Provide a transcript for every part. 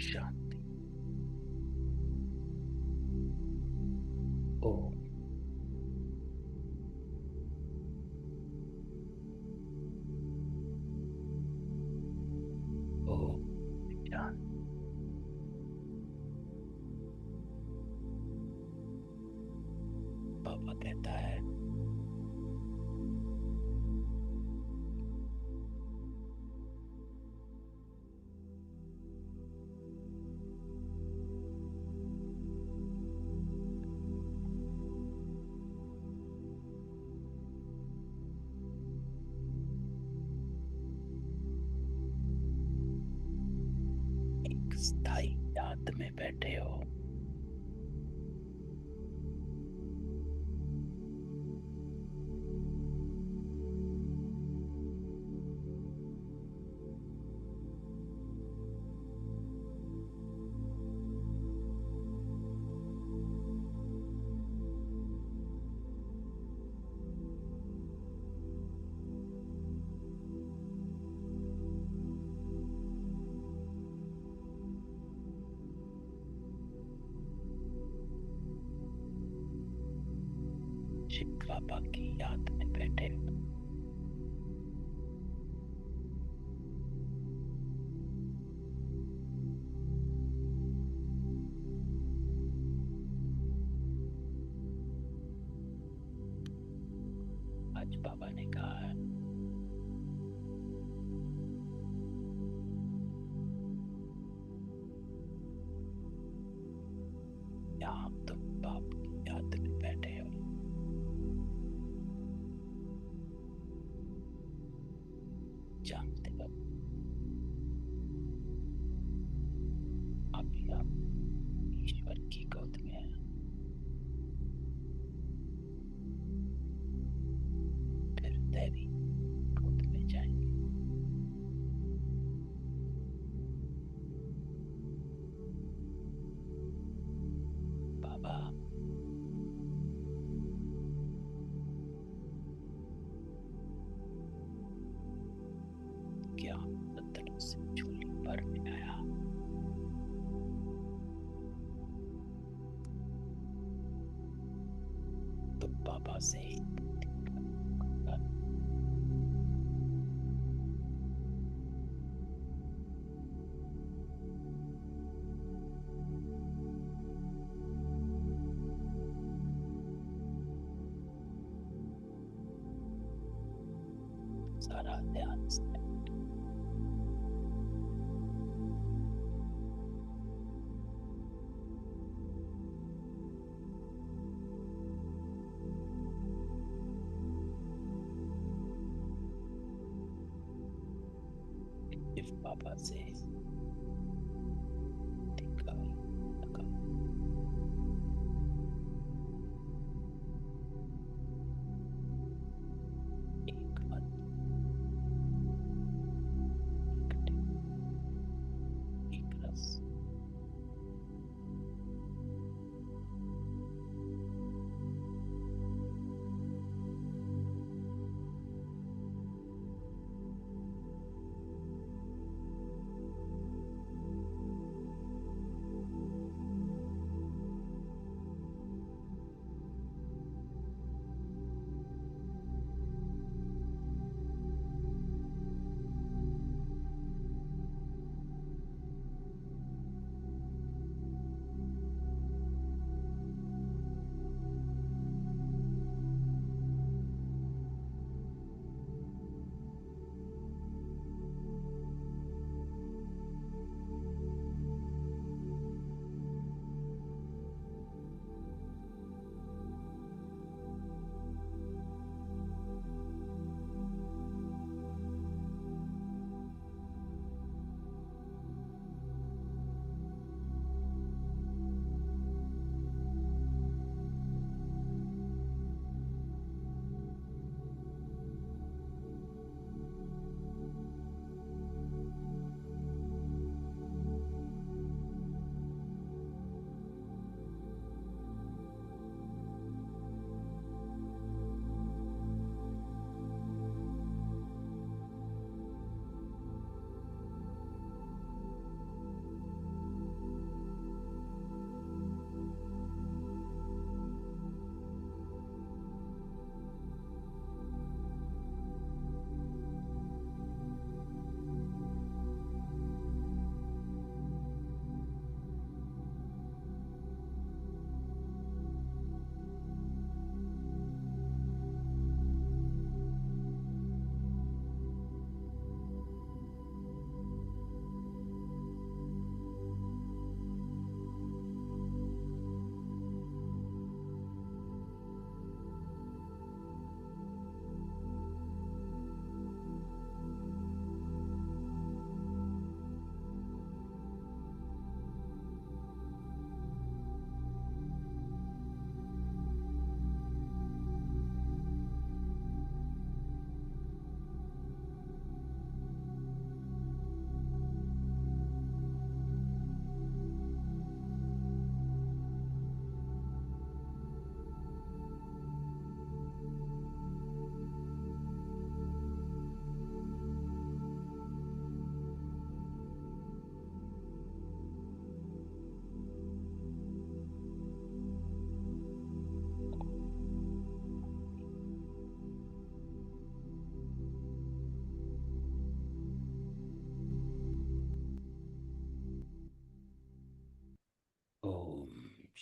शांति। ओम। ओम शांति। बाबा कहता है, एक स्थायी याद में बैठे हो। शिव बाबा की याद में बैठे हो। आज बाबा ने कहा है, यहाँ तुम बाप की याद में बैठे हो। जानते हो, अभी आप ईश्वर की गोद में हैं। फिर देवी गोद में जाएंगे। बाबा क्या रत्नों से झोली भरने आया। तो बाबा से ही सारा ध्यान से शिव बाबा से दिखाई लगा। एक मन, एक टिप, एक रस।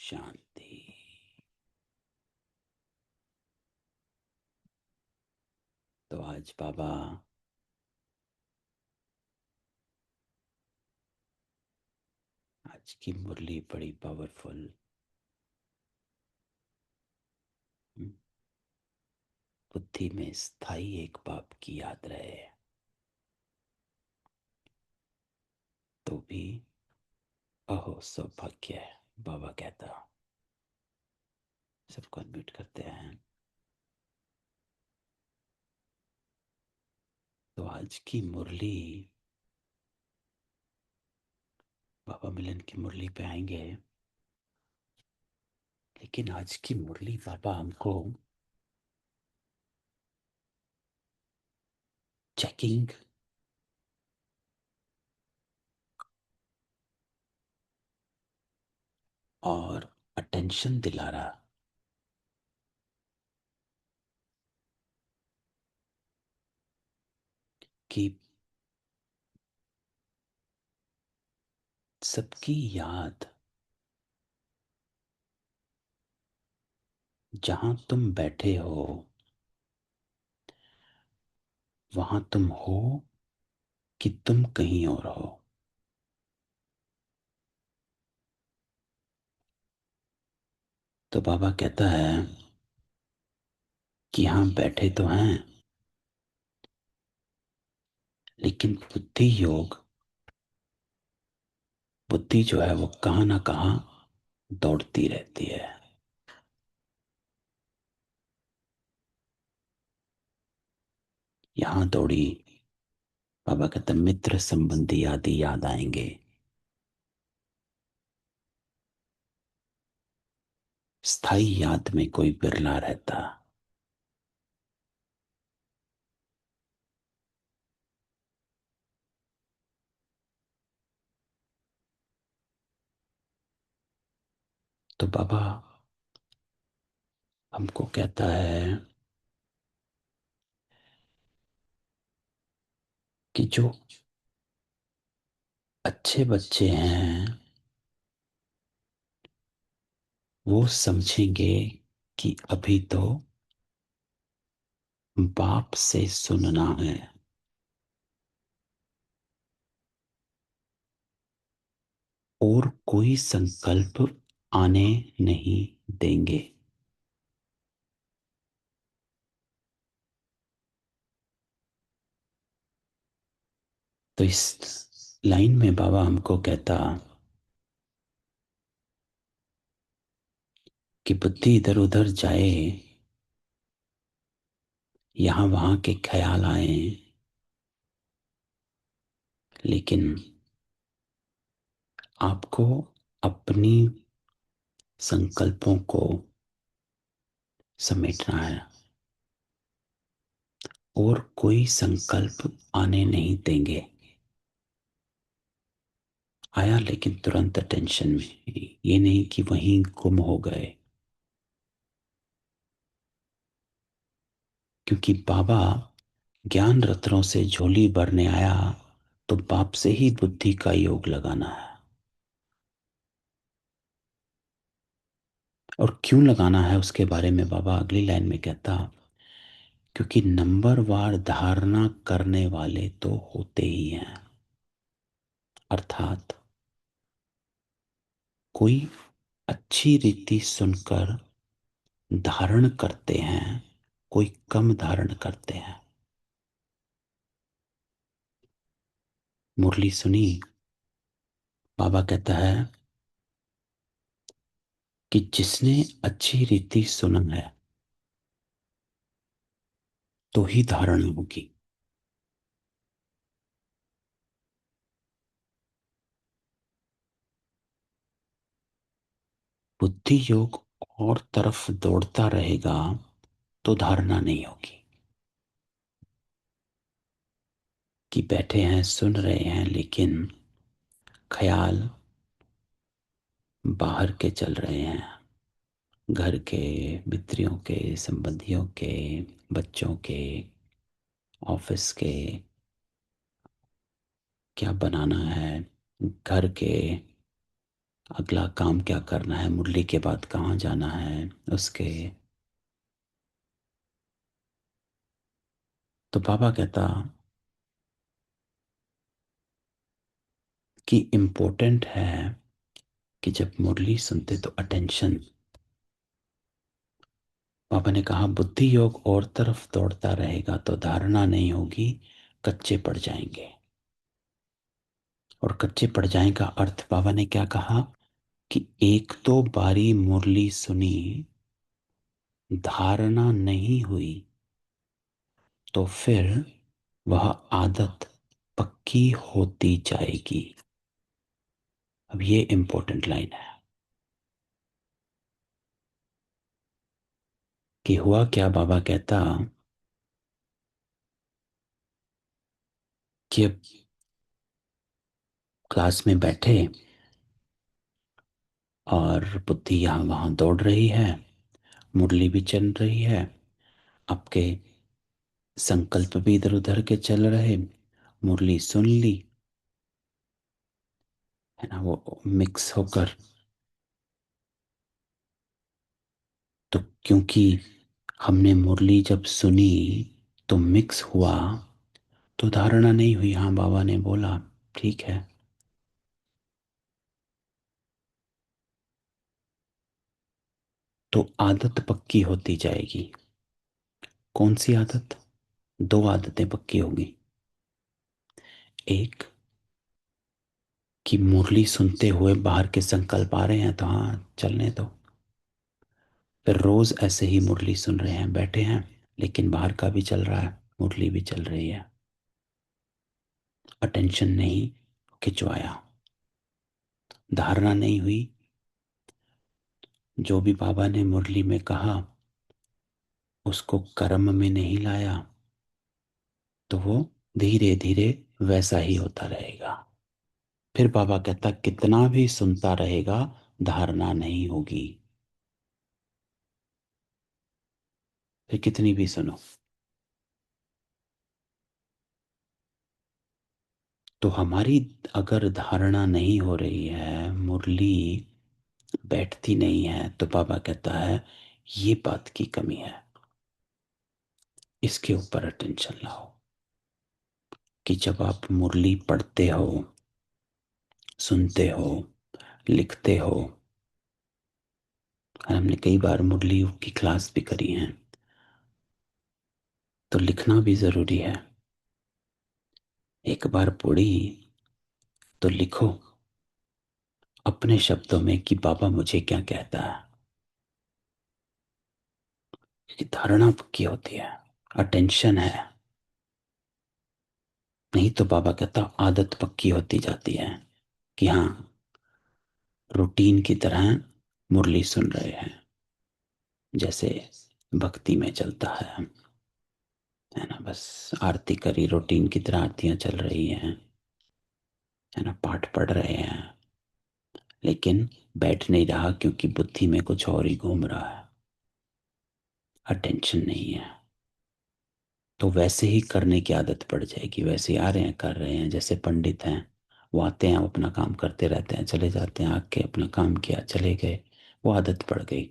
शांति। तो आज बाबा आज की मुरली बड़ी पावरफुल, बुद्धि में स्थायी एक बाप की याद रहे तो भी अहो सौभाग्य है। बाबा कहता, सबको अनम्यूट करते हैं। तो आज की मुरली, बाबा मिलन की मुरली पे आएंगे, लेकिन आज की मुरली बाबा हमको चेकिंग और अटेंशन दिला रहा कि सबकी याद जहां तुम बैठे हो वहां तुम हो कि तुम कहीं और हो। तो बाबा कहता है कि हाँ बैठे तो हैं, लेकिन बुद्धि योग, बुद्धि जो है वो कहाँ ना कहाँ दौड़ती रहती है। यहां दौड़ी, बाबा कहते मित्र संबंधी आदि याद आएंगे। स्थाई याद में कोई बिरला रहता। तो बाबा हमको कहता है कि जो अच्छे बच्चे हैं वो समझेंगे कि अभी तो बाप से सुनना है, और कोई संकल्प आने नहीं देंगे। तो इस लाइन में बाबा हमको कहता कि बुद्धि इधर उधर जाए, यहां वहां के ख्याल आए, लेकिन आपको अपनी संकल्पों को समेटना है, और कोई संकल्प आने नहीं देंगे। आया लेकिन तुरंत अटेंशन में, ये नहीं कि वहीं गुम हो गए। क्योंकि बाबा ज्ञान रत्नों से झोली भरने आया, तो बाप से ही बुद्धि का योग लगाना है। और क्यों लगाना है उसके बारे में बाबा अगली लाइन में कहता, क्योंकि नंबरवार धारणा करने वाले तो होते ही हैं। अर्थात कोई अच्छी रीति सुनकर धारण करते हैं, कोई कम धारण करते हैं। मुरली सुनी, बाबा कहता है कि जिसने अच्छी रीति सुना है तो ही धारण होगी। बुद्धि योग और तरफ दौड़ता रहेगा तो धारणा नहीं होगी। कि बैठे हैं सुन रहे हैं, लेकिन ख्याल बाहर के चल रहे हैं, घर के, मित्रों के, संबंधियों के, बच्चों के, ऑफिस के, क्या बनाना है, घर के, अगला काम क्या करना है, मुरली के बाद कहाँ जाना है उसके। तो पापा कहता कि इम्पोर्टेंट है कि जब मुरली सुनते तो अटेंशन। पापा ने कहा बुद्धि योग और तरफ दौड़ता रहेगा तो धारणा नहीं होगी, कच्चे पड़ जाएंगे। और कच्चे पड़ जाने का अर्थ पापा ने क्या कहा कि एक तो बारी मुरली सुनी, धारणा नहीं हुई, तो फिर वह आदत पक्की होती जाएगी। अब ये इंपॉर्टेंट लाइन है कि हुआ क्या। बाबा कहता कि अब क्लास में बैठे और बुद्धि यहाँ वहाँ दौड़ रही है, मुरली भी चल रही है, आपके संकल्प भी इधर उधर के चल रहे, मुरली सुन ली, है ना, वो मिक्स होकर। तो क्योंकि हमने मुरली जब सुनी तो मिक्स हुआ, तो धारणा नहीं हुई। हाँ, बाबा ने बोला ठीक है। तो आदत पक्की होती जाएगी। कौन सी आदत? दो आदतें पक्की होगी। एक कि मुरली सुनते हुए बाहर के संकल्प आ रहे हैं तो हाँ चलने दो। फिर रोज ऐसे ही मुरली सुन रहे हैं, बैठे हैं, लेकिन बाहर का भी चल रहा है, मुरली भी चल रही है, अटेंशन नहीं खिंचवाया, धारणा नहीं हुई। जो भी बाबा ने मुरली में कहा उसको कर्म में नहीं लाया, तो वो धीरे धीरे वैसा ही होता रहेगा। फिर बाबा कहता कितना भी सुनता रहेगा, धारणा नहीं होगी। फिर कितनी भी सुनो। तो हमारी अगर धारणा नहीं हो रही है, मुरली बैठती नहीं है, तो बाबा कहता है ये बात की कमी है, इसके ऊपर अटेंशन लाओ। कि जब आप मुरली पढ़ते हो, सुनते हो, लिखते हो, और हमने कई बार मुरली की क्लास भी करी है, तो लिखना भी जरूरी है। एक बार पढ़ी तो लिखो अपने शब्दों में कि बाबा मुझे क्या कहता है। क्योंकि धारणा पक्की होती है, अटेंशन है। नहीं तो बाबा कहता आदत पक्की होती जाती है कि हाँ, रूटीन की तरह मुरली सुन रहे हैं, जैसे भक्ति में चलता है ना, बस आरती करी, रूटीन की तरह आरतियां चल रही हैं, है ना, पाठ पढ़ रहे हैं, लेकिन बैठ नहीं रहा क्योंकि बुद्धि में कुछ और ही घूम रहा है, अटेंशन नहीं है। तो वैसे ही करने की आदत पड़ जाएगी, वैसे ही आ रहे हैं कर रहे हैं, जैसे पंडित हैं, वो आते हैं, वो अपना काम करते रहते हैं, चले जाते हैं, आके अपना काम किया चले गए, वो आदत पड़ गई,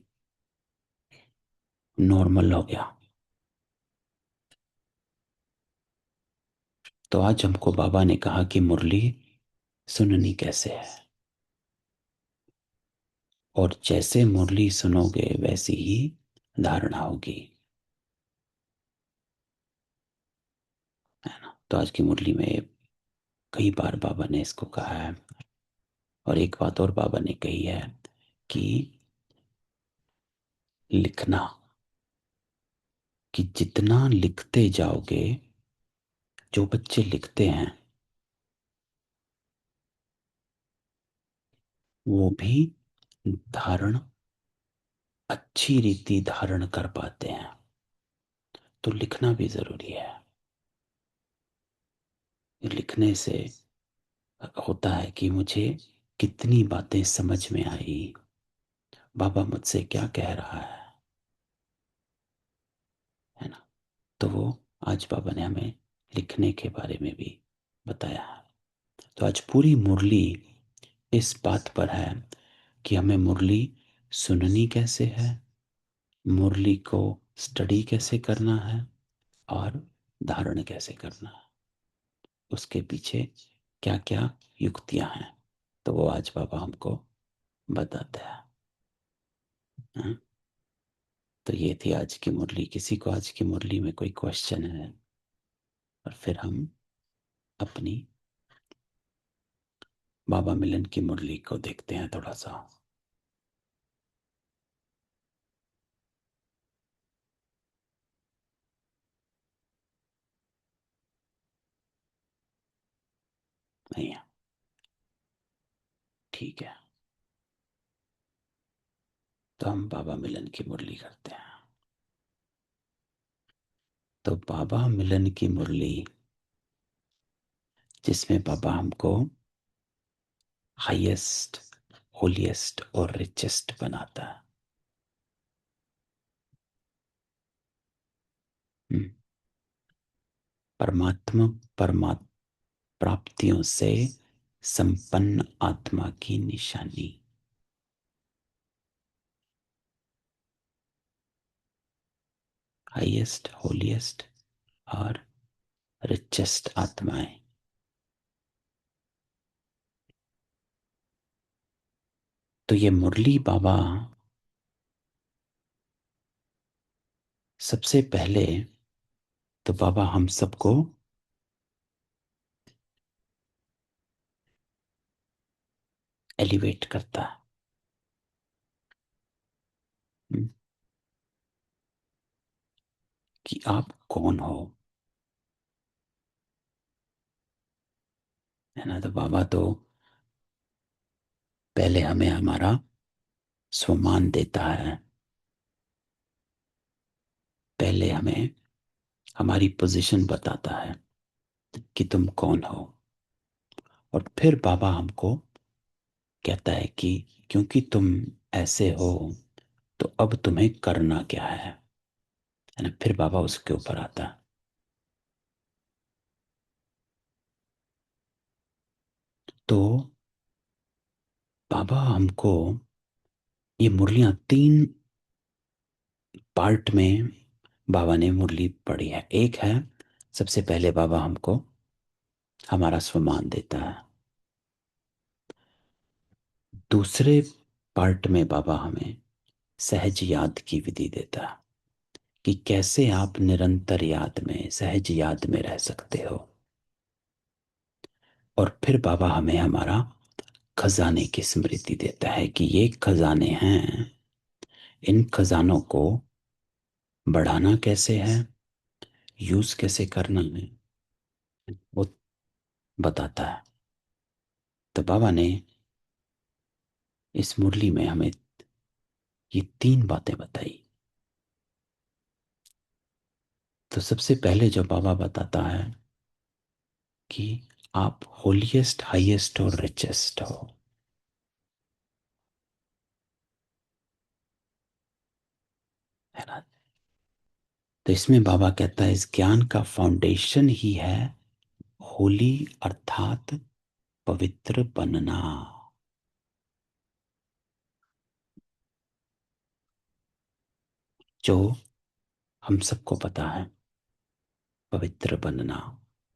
नॉर्मल हो गया। तो आज हमको बाबा ने कहा कि मुरली सुननी कैसे है, और जैसे मुरली सुनोगे वैसी ही धारणा होगी, है ना। तो आज की मुरली में कई बार बाबा ने इसको कहा है। और एक बात और बाबा ने कही है कि लिखना, कि जितना लिखते जाओगे, जो बच्चे लिखते हैं वो भी धारण, अच्छी रीति धारण कर पाते हैं। तो लिखना भी जरूरी है। लिखने से होता है कि मुझे कितनी बातें समझ में आई, बाबा मुझसे क्या कह रहा है ना। तो वो आज बाबा ने हमें लिखने के बारे में भी बताया है। तो आज पूरी मुरली इस बात पर है कि हमें मुरली सुननी कैसे है, मुरली को स्टडी कैसे करना है, और धारण कैसे करना है, उसके पीछे क्या क्या युक्तियां हैं। तो वो आज बाबा हमको बताते हैं। हाँ? तो ये थी आज की मुरली। किसी को आज की मुरली में कोई क्वेश्चन है? और फिर हम अपनी बाबा मिलन की मुरली को देखते हैं थोड़ा सा। नहीं है? ठीक है, तो हम बाबा मिलन की मुरली करते हैं। तो बाबा मिलन की मुरली, जिसमें बाबा हमको हाईएस्ट, होलीएस्ट और रिचेस्ट बनाता है। हम्म, परमात्मा, परमात्मा प्राप्तियों से संपन्न आत्मा की निशानी। हाईएस्ट, होलीएस्ट और रिचेस्ट आत्माएं। तो ये मुरली बाबा सबसे पहले, तो बाबा हम सबको एलिवेट करता है। हम्म, कि आप कौन हो, है ना। तो बाबा तो पहले हमें हमारा स्वमान देता है, पहले हमें हमारी पोजीशन बताता है कि तुम कौन हो। और फिर बाबा हमको कहता है कि क्योंकि तुम ऐसे हो, तो अब तुम्हें करना क्या है ना। फिर बाबा उसके ऊपर आता है। तो बाबा हमको, ये मुरलियां तीन पार्ट में बाबा ने मुरली पढ़ी है। एक है, सबसे पहले बाबा हमको हमारा स्वमान देता है। दूसरे पार्ट में बाबा हमें सहज याद की विधि देता है कि कैसे आप निरंतर याद में, सहज याद में रह सकते हो। और फिर बाबा हमें हमारा खजाने की स्मृति देता है कि ये खजाने हैं, इन खजानों को बढ़ाना कैसे है, यूज कैसे करना है, वो बताता है। तो बाबा ने इस मुरली में हमें ये तीन बातें बताई। तो सबसे पहले जो बाबा बताता है कि आप होलीएस्ट, हाईएस्ट और रिचेस्ट हो, है ना। तो इसमें बाबा कहता है इस ज्ञान का फाउंडेशन ही है होली, अर्थात पवित्र बनना। जो हम सबको पता है, पवित्र बनना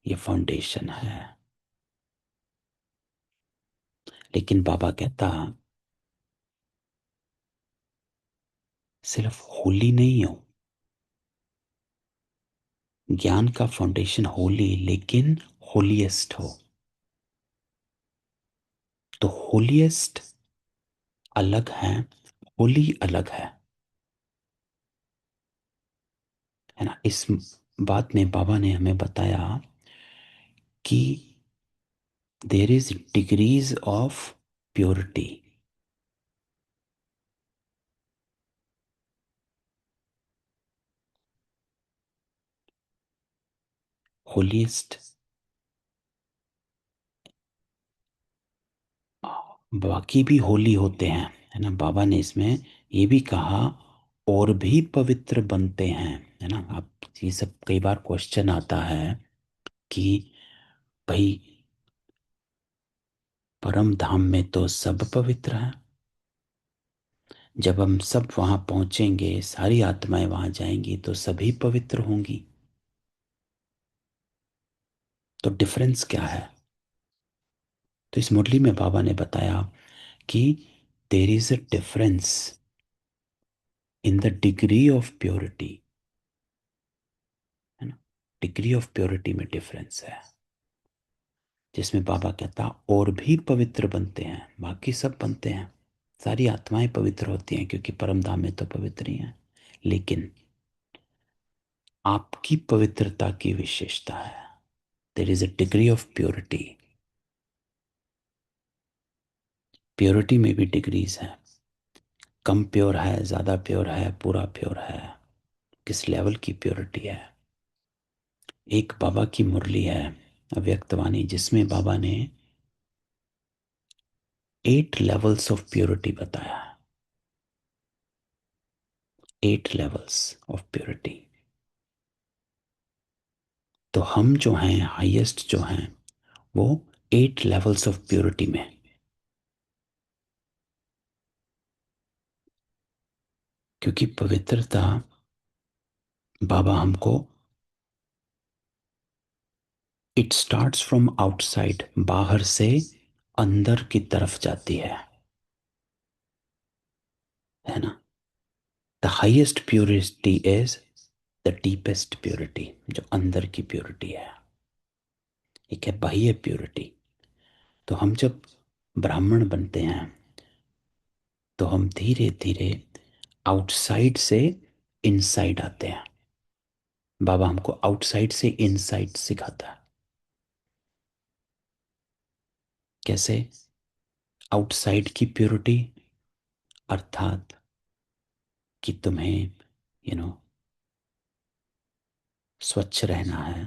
ये फाउंडेशन है। लेकिन बाबा कहता सिर्फ होली नहीं हो, ज्ञान का फाउंडेशन होली, लेकिन होलीएस्ट हो। तो होलीएस्ट अलग है, होली अलग है ना। इस बात में बाबा ने हमें बताया कि there is degrees of purity. Holiest, बाकी भी होली होते हैं, है ना। बाबा ने इसमें ये भी कहा और भी पवित्र बनते हैं, है ना। अब ये सब कई बार क्वेश्चन आता है कि भाई परम धाम में तो सब पवित्र है, जब हम सब वहां पहुंचेंगे, सारी आत्माएं वहां जाएंगी तो सभी पवित्र होंगी। तो डिफरेंस क्या है? तो इस मुरली में बाबा ने बताया कि there is a difference in the degree of purity, है ना। डिग्री ऑफ प्योरिटी में डिफरेंस है, जिसमें बाबा कहता और भी पवित्र बनते हैं, बाकी सब बनते हैं, सारी आत्माएं पवित्र होती हैं क्योंकि परम धाम में तो पवित्र ही हैं। लेकिन आपकी पवित्रता की विशेषता है, there is a degree of purity. Purity में भी डिग्रीज हैं, कम प्योर है, ज्यादा प्योर है, पूरा प्योर है, किस लेवल की प्योरिटी है। एक बाबा की मुरली है अव्यक्तवाणी, जिसमें बाबा ने 8 लेवल्स ऑफ प्योरिटी बताया है। 8 लेवल्स ऑफ प्योरिटी। तो हम जो हैं हाईएस्ट जो हैं वो 8 लेवल्स ऑफ प्योरिटी में। क्योंकि पवित्रता बाबा हमको, इट स्टार्ट्स फ्रॉम आउटसाइड, बाहर से अंदर की तरफ जाती है ना। The highest purity is the deepest purity, जो अंदर की प्योरिटी है। एक है बाह्य प्योरिटी। तो हम जब ब्राह्मण बनते हैं तो हम धीरे धीरे आउटसाइड से इनसाइड आते हैं। बाबा हमको आउटसाइड से इनसाइड सिखाता है। कैसे? आउटसाइड की प्योरिटी अर्थात कि तुम्हें यू नो स्वच्छ रहना है,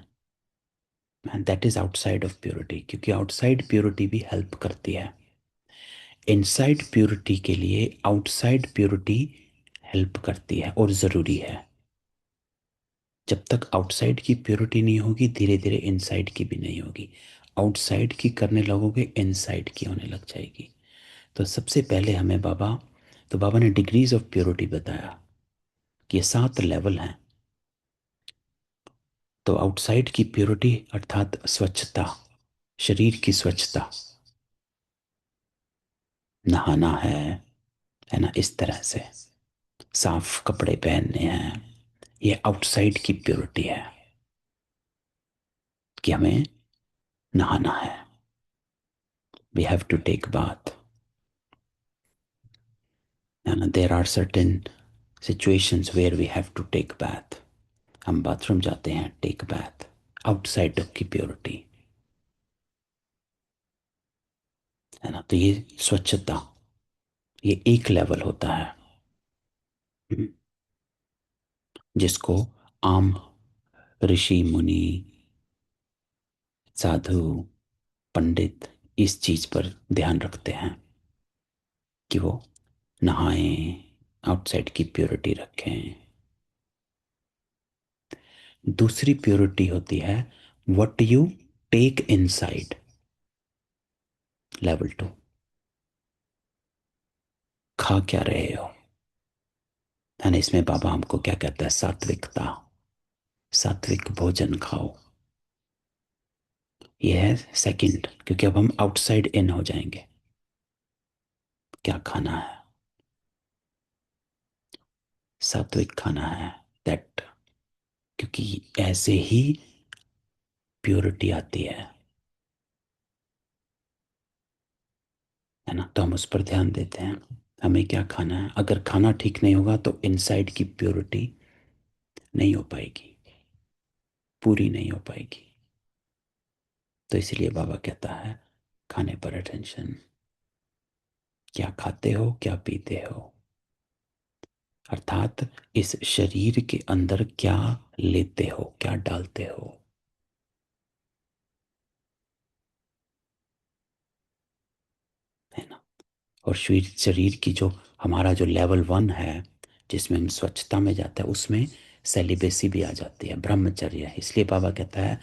and that is outside of purity. क्योंकि आउटसाइड प्योरिटी भी हेल्प करती है, इनसाइड प्योरिटी के लिए आउटसाइड प्योरिटी हेल्प करती है और ज़रूरी है। जब तक आउटसाइड की प्योरिटी नहीं होगी, धीरे धीरे इनसाइड की भी नहीं होगी। आउटसाइड की करने लगोगे, इनसाइड की होने लग जाएगी। तो सबसे पहले हमें बाबा, तो बाबा ने डिग्रीज ऑफ प्योरिटी बताया कि ये 7 लेवल हैं। तो आउटसाइड की प्योरिटी अर्थात स्वच्छता, शरीर की स्वच्छता, नहाना है ना, इस तरह से साफ कपड़े पहनने हैं। ये आउटसाइड की प्योरिटी है कि हमें नहाना है, we have to take bath, है ना। There are certain situations where we have to take bath. हम बाथरूम जाते हैं, टेक बाथ, आउटसाइड की प्योरिटी, है ना। तो ये स्वच्छता, ये एक लेवल होता है, हम्म, जिसको आम ऋषि मुनि साधु पंडित इस चीज पर ध्यान रखते हैं कि वो नहाएं, आउटसाइड की प्योरिटी रखें। दूसरी प्योरिटी होती है what you take inside, level 2। खा क्या रहे हो, है ना। इसमें बाबा हमको क्या कहता है? सात्विकता, सात्विक भोजन खाओ। ये है सेकंड, क्योंकि अब हम आउटसाइड इन हो जाएंगे। क्या खाना है? सात्विक खाना है, दैट, क्योंकि ऐसे ही प्योरिटी आती है ना। तो हम उस पर ध्यान देते हैं, हमें क्या खाना है। अगर खाना ठीक नहीं होगा तो इनसाइड की प्योरिटी नहीं हो पाएगी, पूरी नहीं हो पाएगी। तो इसलिए बाबा कहता है खाने पर अटेंशन, क्या खाते हो, क्या पीते हो, अर्थात इस शरीर के अंदर क्या लेते हो, क्या डालते हो, है ना। और शरीर शरीर की जो हमारा जो लेवल 1 है, जिसमें हम स्वच्छता में जाते हैं, उसमें सेलिबेसी भी आ जाती है, ब्रह्मचर्य है। इसलिए बाबा कहता है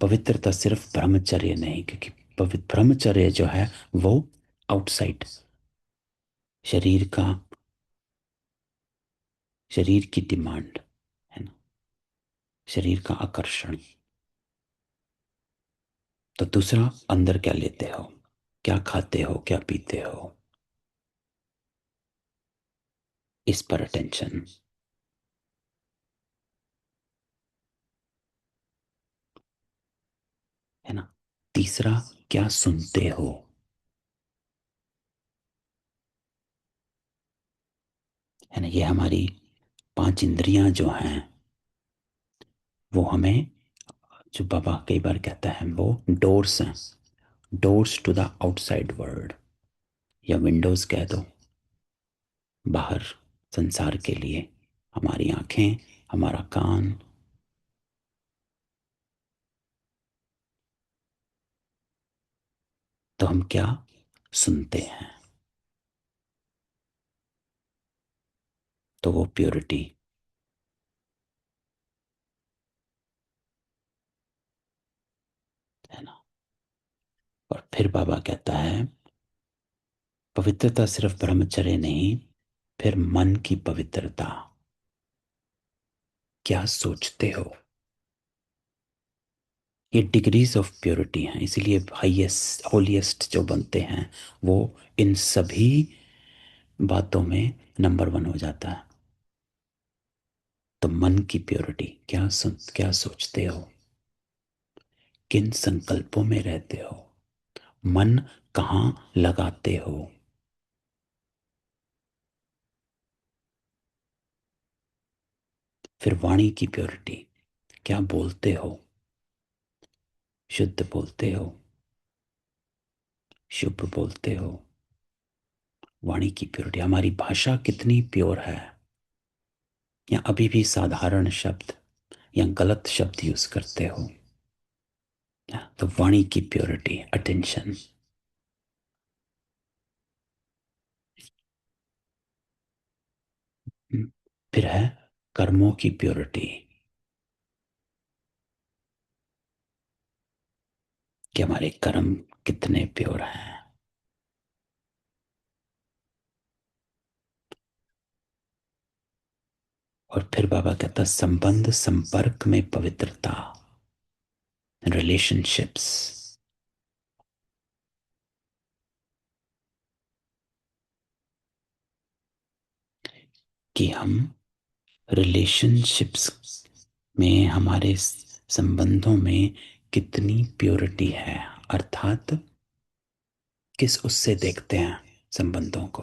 पवित्रता सिर्फ ब्रह्मचर्य नहीं, क्योंकि पवित्र ब्रह्मचर्य जो है वो आउटसाइड शरीर का शरीर की डिमांड, है ना, शरीर का आकर्षण। तो दूसरा, अंदर क्या लेते हो, क्या खाते हो, क्या पीते हो, इस पर अटेंशन, है ना। तीसरा, क्या सुनते हो, है ना। ये हमारी पांच इंद्रियां जो हैं, वो हमें, जो बाबा कई बार कहता है, वो डोर्स हैं, doors to the outside world, या विंडोज कह दो, बाहर संसार के लिए। हमारी आंखें, हमारा कान। तो हम क्या सुनते हैं, तो वो प्योरिटी, है ना। और फिर बाबा कहता है, पवित्रता सिर्फ ब्रह्मचर्य नहीं, फिर मन की पवित्रता, क्या सोचते हो। ये डिग्रीज ऑफ प्योरिटी हैं, इसीलिए हाईएस्ट होलीएस्ट जो बनते हैं, वो इन सभी बातों में नंबर वन हो जाता है। तो मन की प्योरिटी, क्या सोचते हो, किन संकल्पों में रहते हो, मन कहाँ लगाते हो। फिर वाणी की प्योरिटी, क्या बोलते हो, शुद्ध बोलते हो, शुभ बोलते हो। वाणी की प्योरिटी, हमारी भाषा कितनी प्योर है, या अभी भी साधारण शब्द या गलत शब्द यूज करते हो। तो वाणी की प्योरिटी, अटेंशन। फिर है कर्मों की प्योरिटी, कि हमारे कर्म कितने प्योर हैं। और फिर बाबा कहता, संबंध संपर्क में पवित्रता, रिलेशनशिप्स, कि हम रिलेशनशिप्स में, हमारे संबंधों में कितनी प्योरिटी है, अर्थात किस उससे देखते हैं संबंधों को।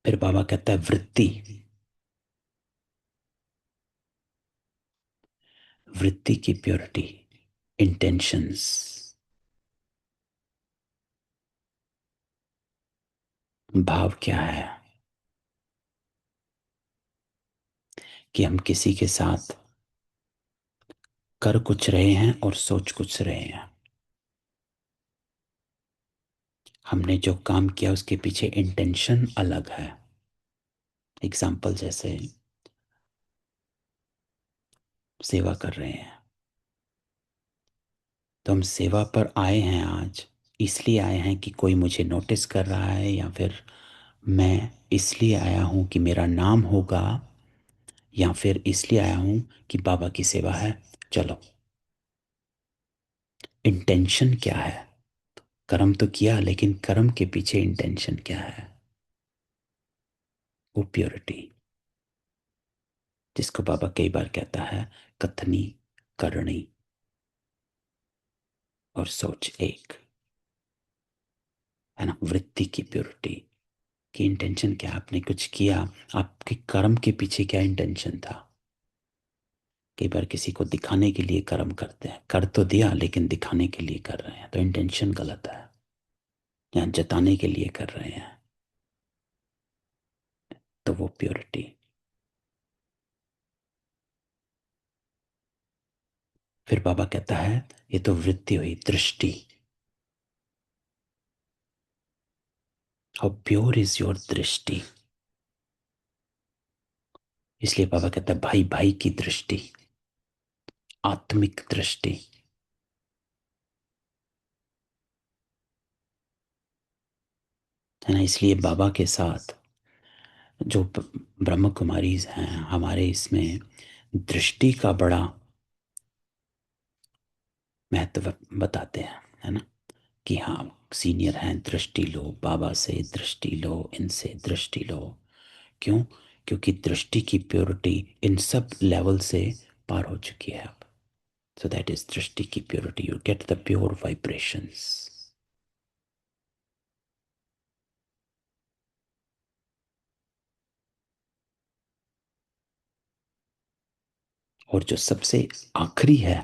फिर बाबा कहता है वृत्ति, वृत्ति की प्योरिटी, इंटेंशंस, भाव क्या है, कि हम किसी के साथ कर कुछ रहे हैं और सोच कुछ रहे हैं। हमने जो काम किया उसके पीछे इंटेंशन अलग है। एग्जाम्पल जैसे सेवा कर रहे हैं, तो हम सेवा पर आए हैं आज, इसलिए आए हैं कि कोई मुझे नोटिस कर रहा है, या फिर मैं इसलिए आया हूं कि मेरा नाम होगा, या फिर इसलिए आया हूं कि बाबा की सेवा है। चलो, इंटेंशन क्या है। कर्म तो किया, लेकिन कर्म के पीछे इंटेंशन क्या है, वो प्योरिटी, जिसको बाबा कई बार कहता है, कथनी, करनी और सोच एक, है ना। वृत्ति की प्योरिटी, की इंटेंशन क्या, आपने कुछ किया, आपके कर्म के पीछे क्या इंटेंशन था। कई बार किसी को दिखाने के लिए कर्म करते हैं, कर तो दिया लेकिन दिखाने के लिए कर रहे हैं, तो इंटेंशन गलत है, या जताने के लिए कर रहे हैं, तो वो प्योरिटी। फिर बाबा कहता है, ये तो वृत्ति हुई, दृष्टि, हाउ प्योर इज योर दृष्टि। इसलिए बाबा कहता है, भाई भाई की दृष्टि, आत्मिक दृष्टि। है ना। इसलिए बाबा के साथ जो ब्रह्म कुमारीज हैं हमारे इसमें दृष्टि का बड़ा महत्व बताते हैं, है ना। कि हाँ, सीनियर हैं, दृष्टि लो, बाबा से दृष्टि लो, इनसे दृष्टि लो। क्यों? क्योंकि दृष्टि की प्योरिटी इन सब लेवल से पार हो चुकी है अब। सो दैट इज दृष्टि की purity, you get the pure vibrations. और जो सबसे आखिरी है,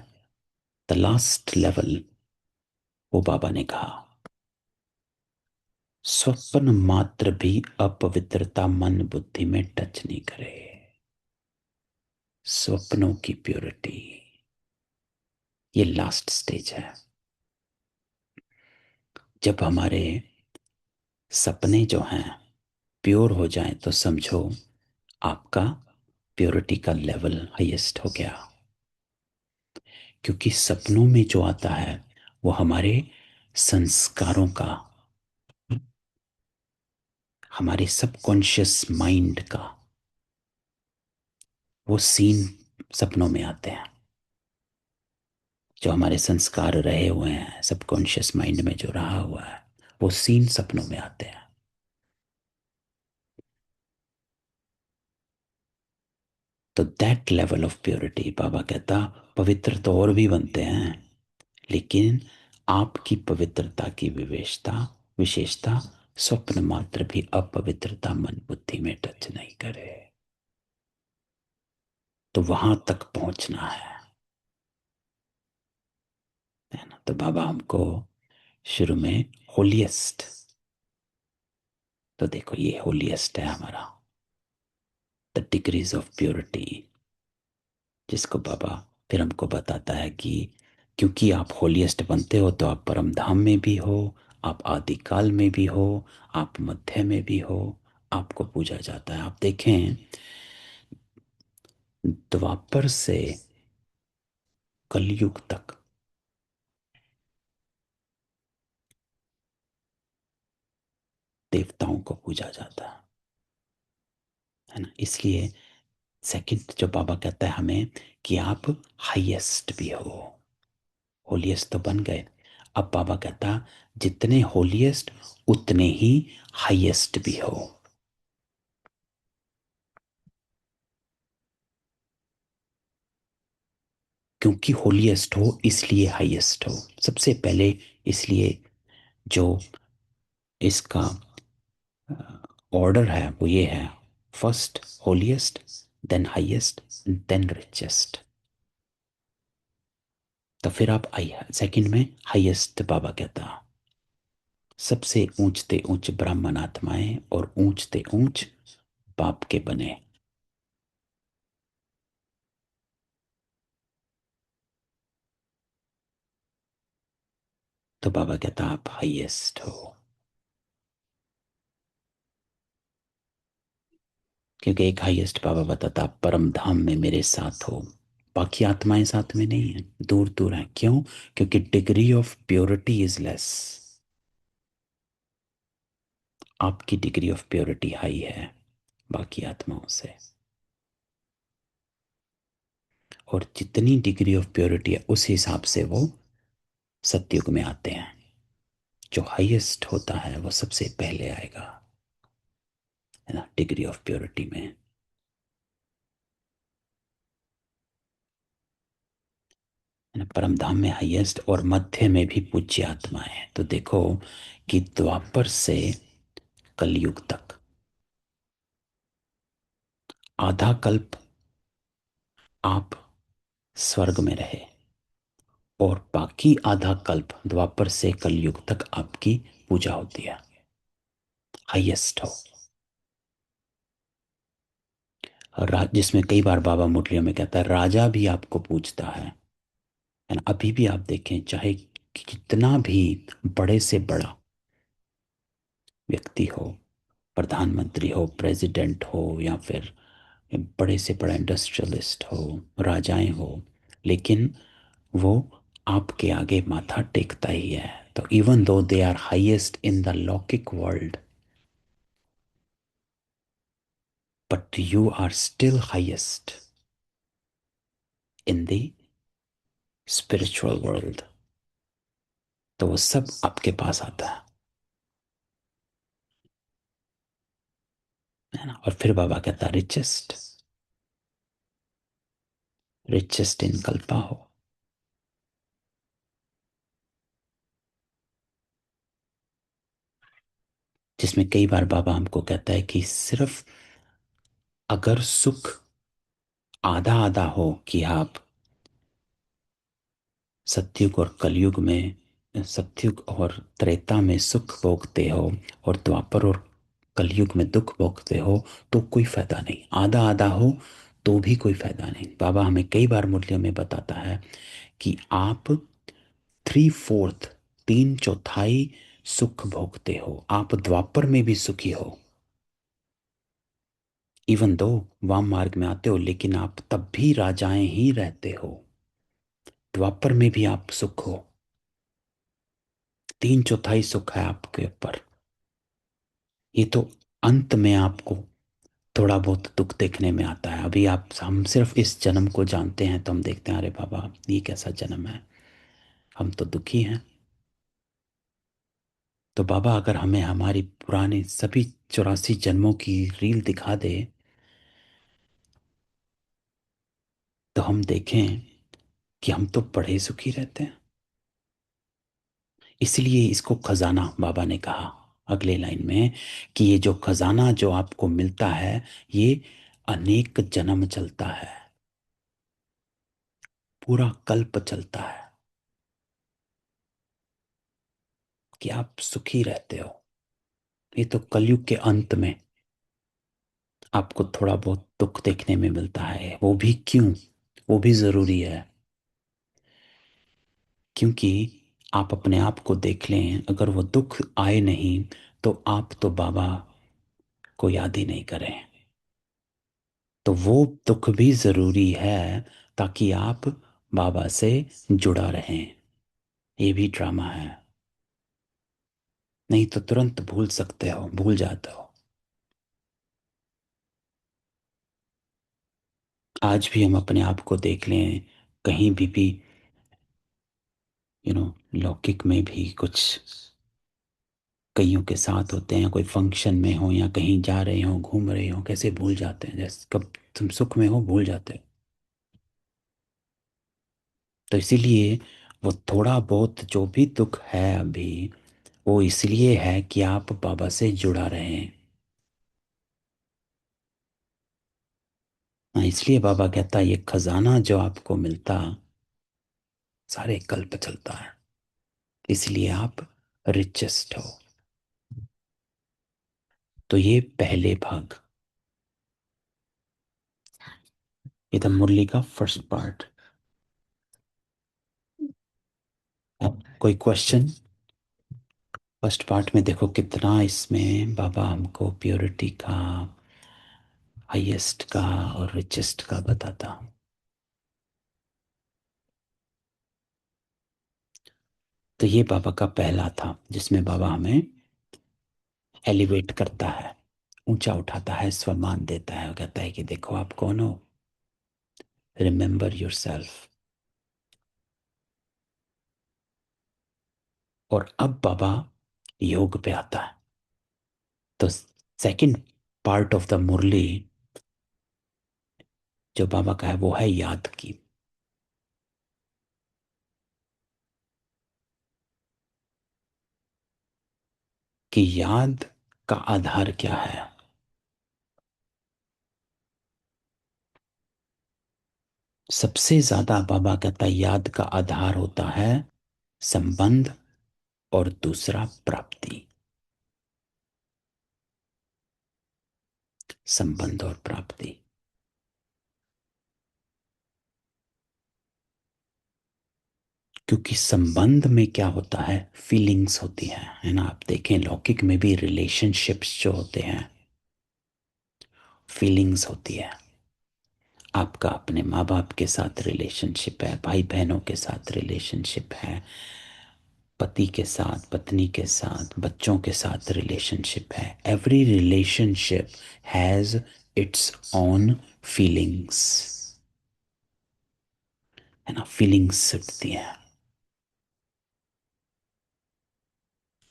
द लास्ट लेवल, वो बाबा ने कहा, स्वप्न मात्र भी अपवित्रता मन बुद्धि में टच नहीं करे। स्वप्नों की प्योरिटी, ये लास्ट स्टेज है। जब हमारे सपने जो हैं प्योर हो जाएं तो समझो आपका प्योरिटी का लेवल हाईएस्ट हो गया। क्योंकि सपनों में जो आता है वो हमारे संस्कारों का, हमारे सबकॉन्शियस माइंड का वो सीन सपनों में आते हैं। जो हमारे संस्कार रहे हुए हैं सबकॉन्शियस माइंड में जो रहा हुआ है वो सीन सपनों में आते हैं। तो दैट लेवल ऑफ प्योरिटी, बाबा कहता, पवित्र तो और भी बनते हैं, लेकिन आपकी पवित्रता की विशेषता विशेषता स्वप्न मात्र भी अपवित्रता मन बुद्धि में टच नहीं करे। तो वहां तक पहुंचना है ना। तो बाबा हमको शुरू में होलीएस्ट, तो देखो ये होलीएस्ट है हमारा, द डिग्रीज ऑफ प्योरिटी, जिसको बाबा फिर हमको बताता है कि क्योंकि आप होलीएस्ट बनते हो तो आप परम धाम में भी हो, आप आदिकाल में भी हो, आप मध्य में भी हो, आपको पूजा जाता है। आप देखें, द्वापर से कलयुग तक देवताओं को पूजा जाता है ना। इसलिए सेकंड जो बाबा कहता है हमें कि आप हाईएस्ट भी हो, होलीएस्ट तो बन गए। अब बाबा कहता जितने होलीएस्ट उतने ही हाईएस्ट भी हो। क्योंकि होलीएस्ट हो इसलिए हाईएस्ट हो सबसे पहले। इसलिए जो इसका ऑर्डर है वो ये है, first holiest, then highest, then richest. तो फिर आप आई सेकंड में हाईएस्ट बाबा कहता, सबसे ऊंचते ऊंच ब्राह्मण आत्माएं और ऊंचते ऊंच बाप के बने। तो बाबा कहता आप हाईएस्ट हो। क्योंकि एक हाईएस्ट बाबा बताता आप परम धाम में मेरे साथ हो, बाकी आत्माएं साथ में नहीं है, दूर दूर है। क्यों? क्योंकि degree of purity is less. आपकी डिग्री ऑफ प्योरिटी हाई है बाकी आत्माओं से। और जितनी डिग्री ऑफ प्योरिटी है उस हिसाब से वो सतयुग में आते हैं। जो हाईएस्ट होता है वो सबसे पहले आएगा, है ना, डिग्री ऑफ प्योरिटी में। है ना, परम धाम में हाईएस्ट और मध्य में भी पूज्य आत्मा है। तो देखो कि द्वापर से कलयुग तक आधा कल्प आप स्वर्ग में रहे, और बाकी आधा कल्प द्वापर से कलयुग तक आपकी पूजा होती है, हाईएस्ट हो। जिसमें कई बार बाबा मुरलियों में कहता है राजा भी आपको पूछता है ना। अभी भी आप देखें, चाहे कितना भी बड़े से बड़ा व्यक्ति हो, प्रधानमंत्री हो, प्रेसिडेंट हो, या फिर बड़े से बड़ा इंडस्ट्रियलिस्ट हो, राजाएं हो, लेकिन वो आपके आगे माथा टेकता ही है। तो even though they are highest in the लौकिक world, but you are still highest in the spiritual world. तो वो सब आपके पास आता है ना। और फिर बाबा कहता रिचेस्ट, रिचेस्ट इन कल्पा हो। जिसमें कई बार बाबा हमको कहता है कि सिर्फ अगर सुख आधा आधा हो, कि आप सतयुग और कलयुग में, सतयुग और त्रेता में सुख भोगते हो और द्वापर और कलयुग में दुख भोगते हो, तो कोई फायदा नहीं। आधा आधा हो तो भी कोई फायदा नहीं। बाबा हमें कई बार मुरलियों में बताता है कि आप 3/4, 3/4 सुख भोगते हो। आप द्वापर में भी सुखी हो, इवन दो वाम मार्ग में आते हो, लेकिन आप तब भी राजाएं ही रहते हो। द्वापर में भी आप सुख हो, 3/4 सुख है आपके ऊपर। ये तो अंत में आपको थोड़ा बहुत दुख देखने में आता है। अभी आप, हम सिर्फ इस जन्म को जानते हैं तो हम देखते हैं अरे बाबा ये कैसा जन्म है, हम तो दुखी हैं। तो बाबा अगर हमें हमारी पुरानी सभी 84 जन्मों की रील दिखा दे, तो हम देखें कि हम तो बड़े सुखी रहते हैं। इसलिए इसको खजाना बाबा ने कहा अगले लाइन में, कि ये जो खजाना जो आपको मिलता है, ये अनेक जन्म चलता है, पूरा कल्प चलता है, कि आप सुखी रहते हो। ये तो कलयुग के अंत में आपको थोड़ा बहुत दुख देखने में मिलता है। वो भी क्यों, वो भी जरूरी है। क्योंकि आप अपने आप को देख लें, अगर वो दुख आए नहीं तो आप तो बाबा को याद ही नहीं करें। तो वो दुख भी जरूरी है, ताकि आप बाबा से जुड़ा रहें। ये भी ड्रामा है, नहीं तो तुरंत भूल सकते हो, भूल जाते हो। आज भी हम अपने आप को देख लें, कहीं भी लौकिक में भी कुछ कईयों के साथ होते हैं, कोई फंक्शन में हो या कहीं जा रहे हो, घूम रहे हो, कैसे भूल जाते हैं। जैसे कब तुम सुख में हो भूल जाते हो। तो इसीलिए वो थोड़ा बहुत जो भी दुख है अभी, वो इसलिए है कि आप बाबा से जुड़ा रहें। हाँ, इसलिए बाबा कहता है ये खजाना जो आपको मिलता सारे कल्प चलता है, इसलिए आप रिचेस्ट हो। तो ये पहले भाग, ये था मुरली का फर्स्ट पार्ट। अब कोई क्वेश्चन? फर्स्ट पार्ट में देखो कितना इसमें बाबा हमको प्योरिटी का, हाईएस्ट का और रिचेस्ट का बताता। तो ये बाबा का पहला था, जिसमें बाबा हमें एलिवेट करता है, ऊंचा उठाता है, सम्मान देता है और कहता है कि देखो आप कौन हो, रिमेंबर योर सेल्फ। और अब बाबा योग पे आता है। तो सेकंड पार्ट ऑफ द मुरली जो बाबा का है वो है याद की। कि याद का आधार क्या है। सबसे ज्यादा बाबा कहता है याद का आधार होता है संबंध और दूसरा प्राप्ति। संबंध और प्राप्ति। क्योंकि संबंध में क्या होता है, फीलिंग्स होती हैं, है ना। आप देखें लौकिक में भी रिलेशनशिप्स जो होते हैं, फीलिंग्स होती है। आपका अपने माँ बाप के साथ रिलेशनशिप है, भाई बहनों के साथ रिलेशनशिप है, पति के साथ, पत्नी के साथ, बच्चों के साथ रिलेशनशिप है। Every relationship has its own feelings, है ना, फीलिंग्स उठती हैं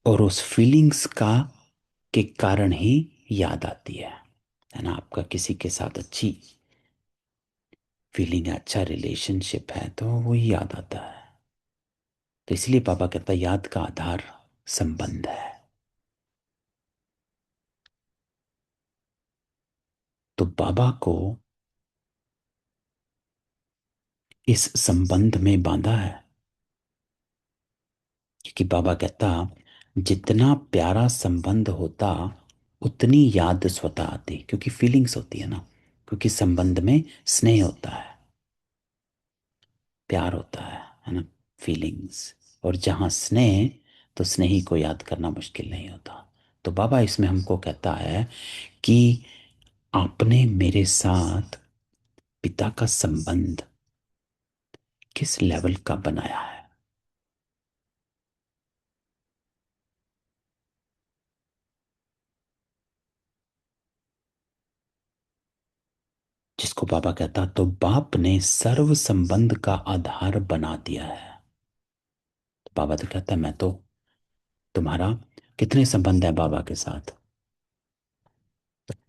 और उस फीलिंग्स का के कारण ही याद आती है ना। आपका किसी के साथ अच्छी फीलिंग है, अच्छा रिलेशनशिप है, तो वही याद आता है। तो इसलिए पापा कहता है याद का आधार संबंध है। तो बाबा को इस संबंध में बांधा है, क्योंकि बाबा कहता जितना प्यारा संबंध होता उतनी याद स्वतः आती, क्योंकि फीलिंग्स होती है ना, क्योंकि संबंध में स्नेह होता है, प्यार होता है ना, फीलिंग्स। और जहाँ स्नेह, तो स्नेही को याद करना मुश्किल नहीं होता। तो बाबा इसमें हमको कहता है कि आपने मेरे साथ पिता का संबंध किस लेवल का बनाया है। जिसको बाबा कहता तो बाप ने सर्व संबंध का आधार बना दिया है। तो बाबा तो कहता मैं तो तुम्हारा, कितने संबंध है बाबा के साथ,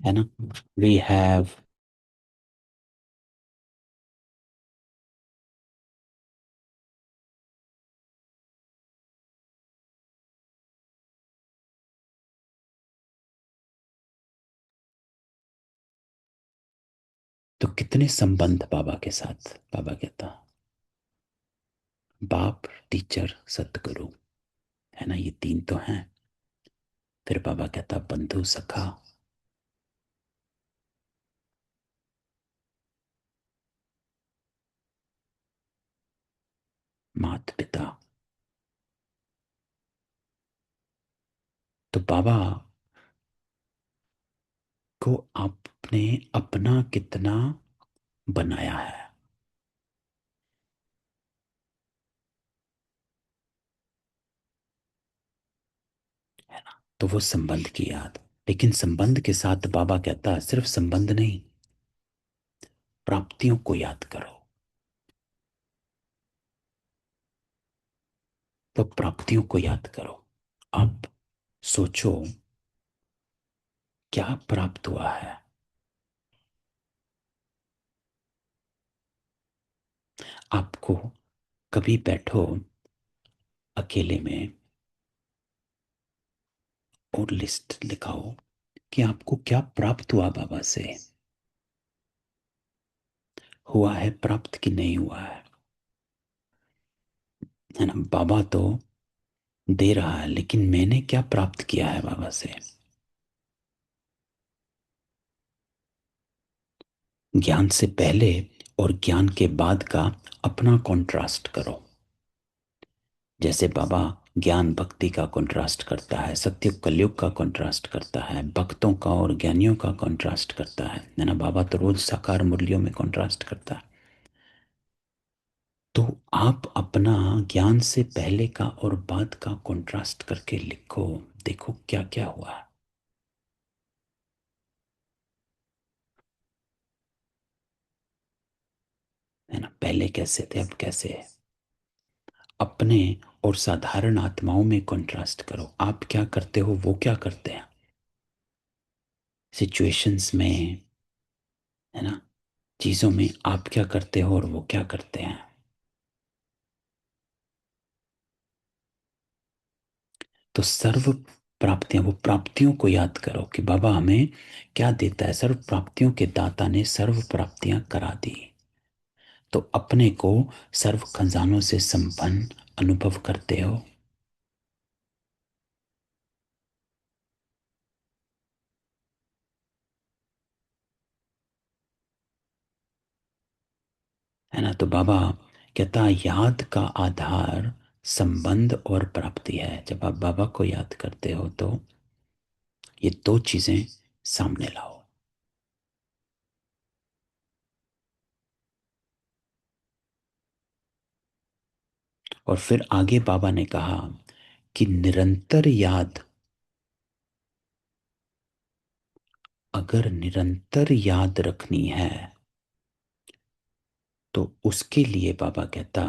है ना, वी हैव। तो कितने संबंध बाबा के साथ, बाबा कहता बाप, टीचर, सतगुरु, है ना, ये तीन तो हैं। फिर बाबा कहता बंधु, सखा, मात पिता। तो बाबा को आपने अपना कितना बनाया है ना, तो वो संबंध की याद। लेकिन संबंध के साथ बाबा कहता है सिर्फ संबंध नहीं, प्राप्तियों को याद करो। तो प्राप्तियों को याद करो। अब सोचो क्या प्राप्त हुआ है। आपको कभी बैठो अकेले में और लिस्ट लिखाओ कि आपको क्या प्राप्त हुआ बाबा से, हुआ है प्राप्त कि नहीं हुआ है ना। बाबा तो दे रहा है, लेकिन मैंने क्या प्राप्त किया है बाबा से। ज्ञान से पहले और ज्ञान के बाद का अपना कंट्रास्ट करो। जैसे बाबा ज्ञान भक्ति का कंट्रास्ट करता है, सत्य कलयुग का कंट्रास्ट करता है, भक्तों का और ज्ञानियों का कंट्रास्ट करता है ना। बाबा तो रोज साकार मुरलियों में कंट्रास्ट करता है। तो आप अपना ज्ञान से पहले का और बाद का कंट्रास्ट करके लिखो, देखो क्या क्या हुआ है ना। पहले कैसे थे, अब कैसे है। अपने और साधारण आत्माओं में कंट्रास्ट करो, आप क्या करते हो वो क्या करते हैं सिचुएशंस में, है ना, चीजों में आप क्या करते हो और वो क्या करते हैं। तो सर्व प्राप्तियां, वो प्राप्तियों को याद करो कि बाबा हमें क्या देता है। सर्व प्राप्तियों के दाता ने सर्व प्राप्तियां करा दी। तो अपने को सर्व खजानों से संपन्न अनुभव करते हो, है ना। तो बाबा कहता याद का आधार संबंध और प्राप्ति है। जब आप बाबा को याद करते हो तो ये दो चीजें सामने लाओ। और फिर आगे बाबा ने कहा कि निरंतर याद अगर निरंतर याद रखनी है तो उसके लिए बाबा कहता,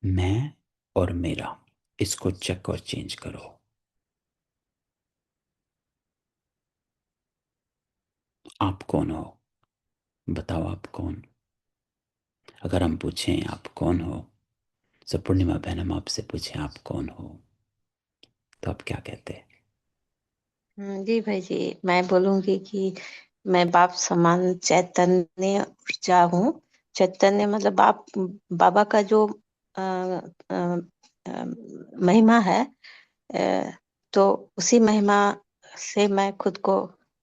मैं और मेरा, इसको चेक और चेंज करो। आप कौन हो? बताओ आप कौन? अगर हम पूछें आप कौन हो, सब पूर्णिमा बहन हम आपसे पूछें आप कौन हो, तो आप क्या कहते हैं? जी भाई जी, मैं बोलूंगी कि मैं बाप समान चैतन्य ऊर्जा हूँ। चैतन्य मतलब बाप, बाबा का जो अ, अ, अ, महिमा है, तो उसी महिमा से मैं खुद को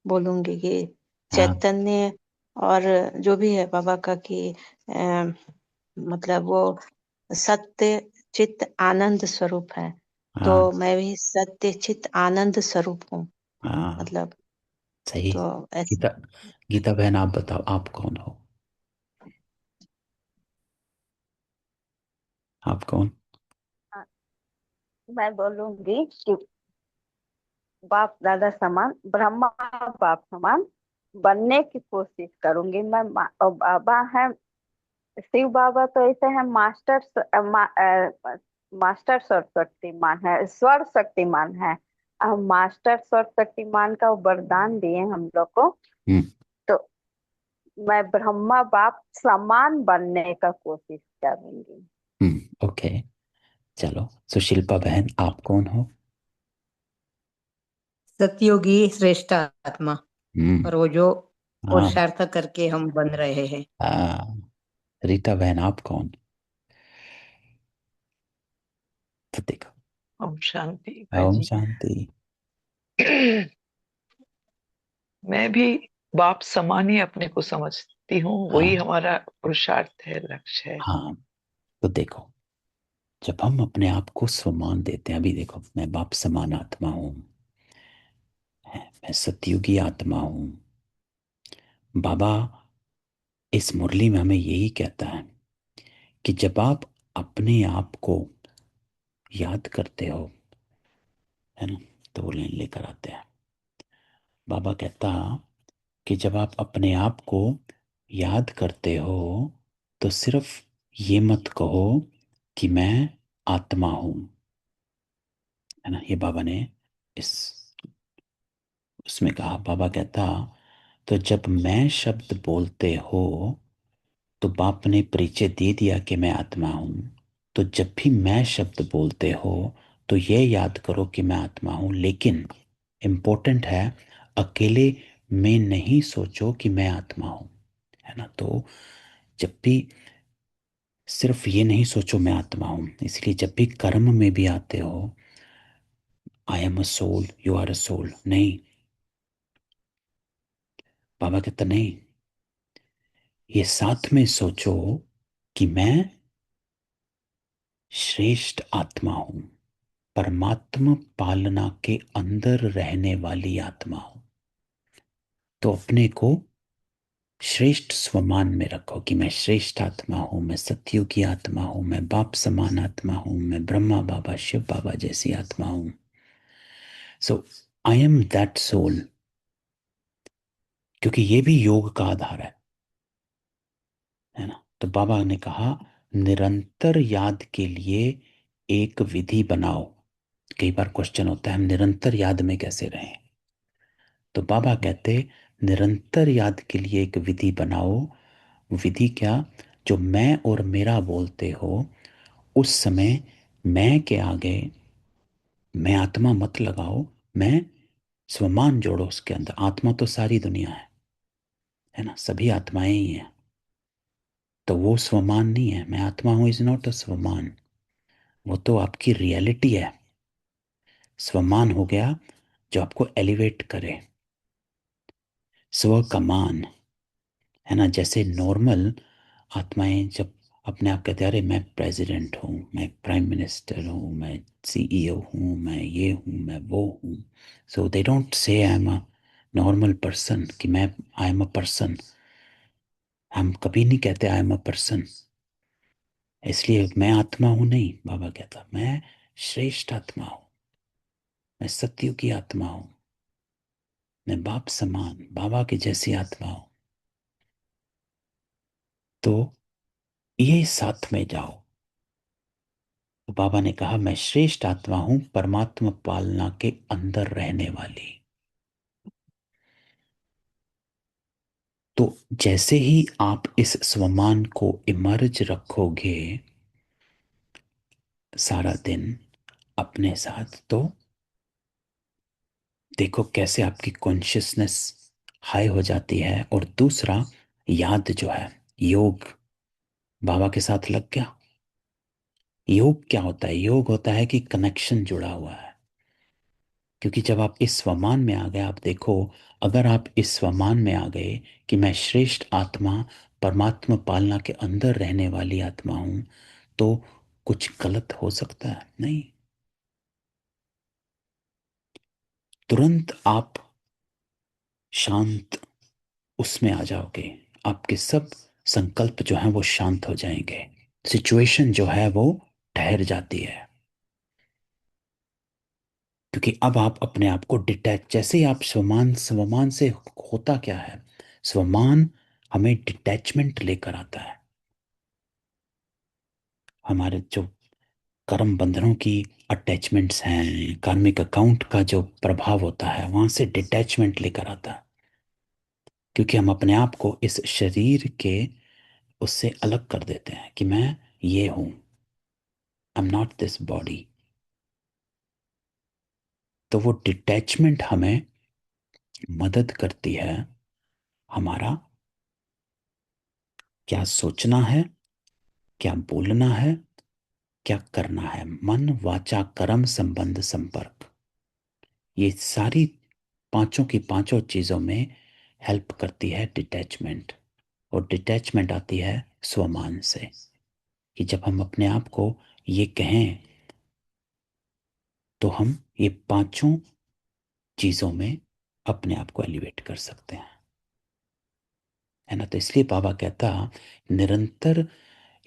बोलूंगी कि हाँ चैतन्य। और जो भी है बाबा का कि मतलब वो सत्य चित्त आनंद स्वरूप है। तो हाँ मैं भी सत्य चित्त आनंद स्वरूप हूँ। हाँ, मतलब सही। तो ऐसे। गीता, गीता बहन आप बताओ आप कौन हो? आप कौन? हाँ, मैं बोलूंगी कि बाप दादा समान, ब्रह्मा बाप समान बनने की कोशिश करूंगी मैं। और बाबा है, शिव बाबा तो ऐसे हैं मास्टर, मास्टर सर्वशक्तिमान है, स्वर शक्तिमान है। मास्टर सर्वशक्तिमान का वरदान दिए हम लोग को। हम्म। तो मैं ब्रह्मा बाप समान बनने का कोशिश करूंगी। ओके, चलो। सुशील्पा बहन आप कौन हो? सतयुगी श्रेष्ठ आत्मा। हम्म। और वो जो हाँ पुरुषार्थ करके हम बन रहे हैं। हाँ। रीता बहन आप कौन? तो देखो। ओम शांति भाई ओम जी। शांति। मैं भी बाप समान ही अपने को समझती हूँ, वही हाँ हमारा पुरुषार्थ है, लक्ष्य है। हाँ, तो देखो, जब हम अपने आप को सम्मान देते हैं, अभी देखो मैं बाप समान आत्मा हूँ, मैं सतयुगी आत्मा हूँ। बाबा इस मुरली में हमें यही कहता है कि जब आप अपने आप को याद करते हो, है ना, तो वो लाइन लेकर आते हैं। बाबा कहता कि जब आप अपने आप को याद करते हो तो सिर्फ ये मत कहो कि मैं आत्मा हूं, है ना। ये बाबा ने इस उसमें कहा, बाबा कहता तो जब मैं शब्द बोलते हो तो बाप ने परिचय दे दिया कि मैं आत्मा हूं। तो जब भी मैं शब्द बोलते हो तो ये याद करो कि मैं आत्मा हूं, लेकिन इम्पोर्टेंट है, अकेले में नहीं सोचो कि मैं आत्मा हूं, है ना। तो जब भी सिर्फ ये नहीं सोचो मैं आत्मा हूं, इसलिए जब भी कर्म में भी आते हो, I am a soul, you are a soul, नहीं। बाबा कहता नहीं, ये साथ में सोचो कि मैं श्रेष्ठ आत्मा हूं, परमात्मा पालना के अंदर रहने वाली आत्मा हूं। तो अपने को श्रेष्ठ स्वमान में रखो कि मैं श्रेष्ठ आत्मा हूं, मैं सत्यु की आत्मा हूं, मैं बाप समान आत्मा हूं, मैं ब्रह्मा बाबा शिव बाबा जैसी आत्मा हूं। सो आई एम दैट सोल, क्योंकि ये भी योग का आधार है ना। तो बाबा ने कहा निरंतर याद के लिए एक विधि बनाओ। कई बार क्वेश्चन होता है हम निरंतर याद में कैसे रहें, तो बाबा कहते निरंतर याद के लिए एक विधि बनाओ। विधि क्या? जो मैं और मेरा बोलते हो उस समय मैं के आगे मैं आत्मा मत लगाओ, मैं स्वमान जोड़ो उसके अंदर। आत्मा तो सारी दुनिया है ना, सभी आत्माएं ही हैं। तो वो स्वमान नहीं है, मैं आत्मा हूं इज नॉट अ स्वमान, वो तो आपकी रियलिटी है। स्वमान हो गया जो आपको एलिवेट करे, स्व का मान, है ना। जैसे नॉर्मल आत्माएं जब अपने आप कहते हैं अरे मैं प्रेसिडेंट हूँ, मैं प्राइम मिनिस्टर हूँ, मैं सीईओ हूँ, मैं ये हूँ, मैं वो हूँ, सो they don't say I am a normal person, कि मैं आई एम अ पर्सन। हम कभी नहीं कहते आई एम अ पर्सन, इसलिए मैं आत्मा हूँ नहीं। बाबा कहता मैं श्रेष्ठ आत्मा हूँ, मैं सत्युग की आत्मा हूं, मैं बाप समान बाबा की जैसी आत्मा हूं। तो ये साथ में जाओ। तो बाबा ने कहा मैं श्रेष्ठ आत्मा हूं, परमात्मा पालना के अंदर रहने वाली। तो जैसे ही आप इस स्वमान को इमर्ज रखोगे सारा दिन अपने साथ, तो देखो कैसे आपकी कॉन्शियसनेस हाई हो जाती है। और दूसरा, याद जो है, योग बाबा के साथ लग गया। योग क्या होता है? योग होता है कि कनेक्शन जुड़ा हुआ है। क्योंकि जब आप इस स्वमान में आ गए, आप देखो, अगर आप इस स्वमान में आ गए कि मैं श्रेष्ठ आत्मा परमात्मा पालना के अंदर रहने वाली आत्मा हूं, तो कुछ गलत हो सकता है? नहीं। तुरंत आप शांत उसमें आ जाओगे। आपके सब संकल्प जो हैं वो शांत हो जाएंगे। सिचुएशन जो है वो ठहर जाती है। क्योंकि अब आप अपने आप को डिटैच, जैसे ही आप स्वमान, स्वमान से होता क्या है, स्वमान हमें डिटैचमेंट लेकर आता है। हमारे जो कर्म बंधनों की अटैचमेंट्स हैं, कार्मिक अकाउंट का जो प्रभाव होता है, वहां से डिटैचमेंट लेकर आता है। क्योंकि हम अपने आप को इस शरीर के उससे अलग कर देते हैं कि मैं ये हूं, I am not this body. तो वो डिटैचमेंट हमें मदद करती है। हमारा क्या सोचना है, क्या बोलना है, क्या करना है, मन वाचा कर्म संबंध संपर्क, ये सारी पांचों की पांचों चीजों में हेल्प करती है डिटैचमेंट। और डिटैचमेंट आती है स्वमान से। कि जब हम अपने आप को ये कहें, तो हम ये पांचों चीजों में अपने आप को एलिवेट कर सकते हैं, है ना। तो इसलिए बाबा कहता, निरंतर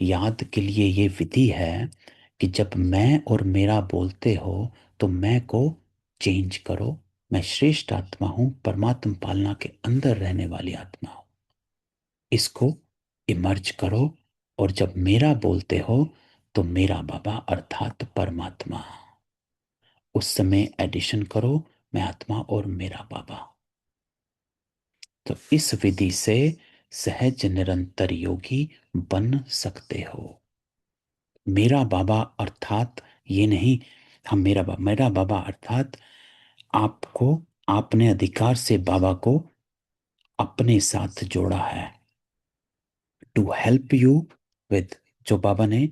याद के लिए ये विधि है कि जब मैं और मेरा बोलते हो, तो मैं को चेंज करो। मैं श्रेष्ठ आत्मा हूं, परमात्मा पालना के अंदर रहने वाली आत्मा हूं, इसको इमर्ज करो। और जब मेरा बोलते हो, तो मेरा बाबा अर्थात परमात्मा, उस समय एडिशन करो, मैं आत्मा और मेरा बाबा। तो इस विधि से सहज निरंतर योगी बन सकते हो। मेरा बाबा अर्थात ये नहीं, हम मेरा बाबा अर्थात आपको, आपने अधिकार से बाबा को अपने साथ जोड़ा है, टू हेल्प यू विद। जो बाबा ने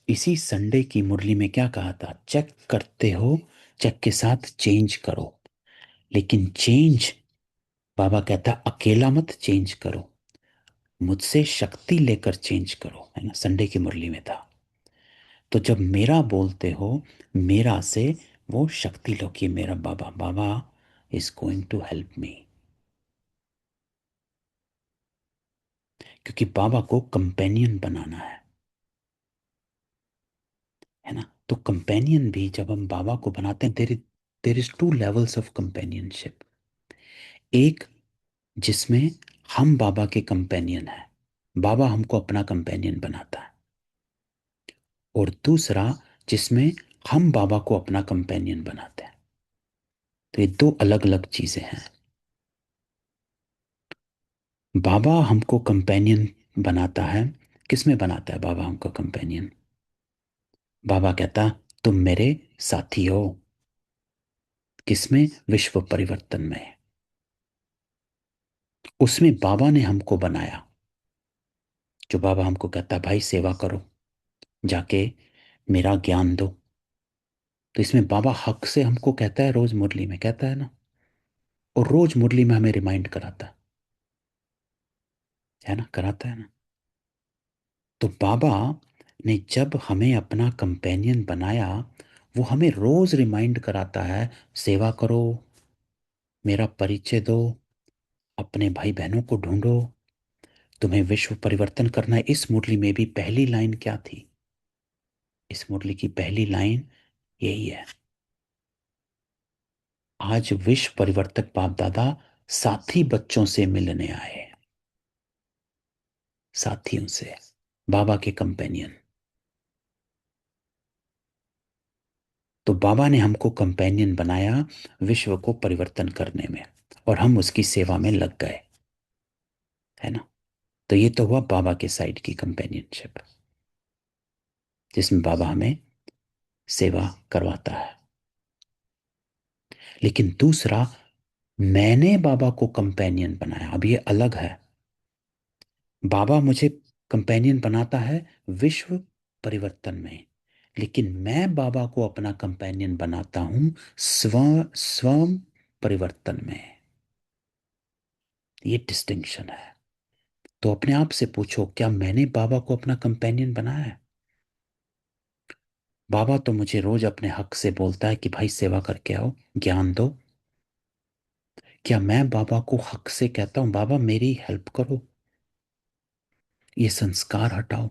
इसी संडे की मुरली में क्या कहा था, चेक करते हो, चेक के साथ चेंज करो। लेकिन चेंज, बाबा कहता अकेला मत चेंज करो, मुझसे शक्ति लेकर चेंज करो, है ना, संडे की मुरली में था। तो जब मेरा बोलते हो, मेरा से वो शक्ति लो कि मेरा Baba, Baba is going to help me. क्योंकि बाबा को कंपेनियन बनाना है ना। तो कंपेनियन भी जब हम बाबा को बनाते हैं, there is two levels of companionship. एक जिसमें हम बाबा के कंपेनियन हैं, बाबा हमको अपना कंपेनियन बनाता है। और दूसरा जिसमें हम बाबा को अपना कंपेनियन बनाते हैं। तो ये दो अलग अलग चीजें हैं। बाबा हमको कंपेनियन बनाता है। किसमें बनाता है बाबा हमको कंपेनियन? बाबा कहता तुम मेरे साथी हो। किसमें? विश्व परिवर्तन में। उसमें बाबा ने हमको बनाया। जो बाबा हमको कहता है भाई सेवा करो, जाके मेरा ज्ञान दो। तो इसमें बाबा हक से हमको कहता है, रोज मुरली में कहता है ना, और रोज मुरली में हमें रिमाइंड कराता है ना, कराता है ना। तो बाबा ने जब हमें अपना कंपेनियन बनाया, वो हमें रोज रिमाइंड कराता है, सेवा करो, मेरा परिचय दो, अपने भाई बहनों को ढूंढो, तुम्हें विश्व परिवर्तन करना है। इस मुरली में भी पहली लाइन क्या थी? इस मुरली की पहली लाइन यही है, आज विश्व परिवर्तक बाप दादा साथी बच्चों से मिलने आए, साथियों से, बाबा के कंपेनियन। तो बाबा ने हमको कंपेनियन बनाया विश्व को परिवर्तन करने में, और हम उसकी सेवा में लग गए, है ना। तो ये तो हुआ बाबा के साइड की कंपेनियनशिप, जिसमें बाबा हमें सेवा करवाता है। लेकिन दूसरा, मैंने बाबा को कंपेनियन बनाया, अब ये अलग है। बाबा मुझे कंपेनियन बनाता है विश्व परिवर्तन में, लेकिन मैं बाबा को अपना कंपेनियन बनाता हूं स्व स्वयं परिवर्तन में। ये डिस्टिंक्शन है। तो अपने आप से पूछो, क्या मैंने बाबा को अपना कंपेनियन बनाया है? बाबा तो मुझे रोज अपने हक से बोलता है कि भाई सेवा करके आओ, ज्ञान दो। क्या मैं बाबा को हक से कहता हूं बाबा मेरी हेल्प करो, ये संस्कार हटाओ,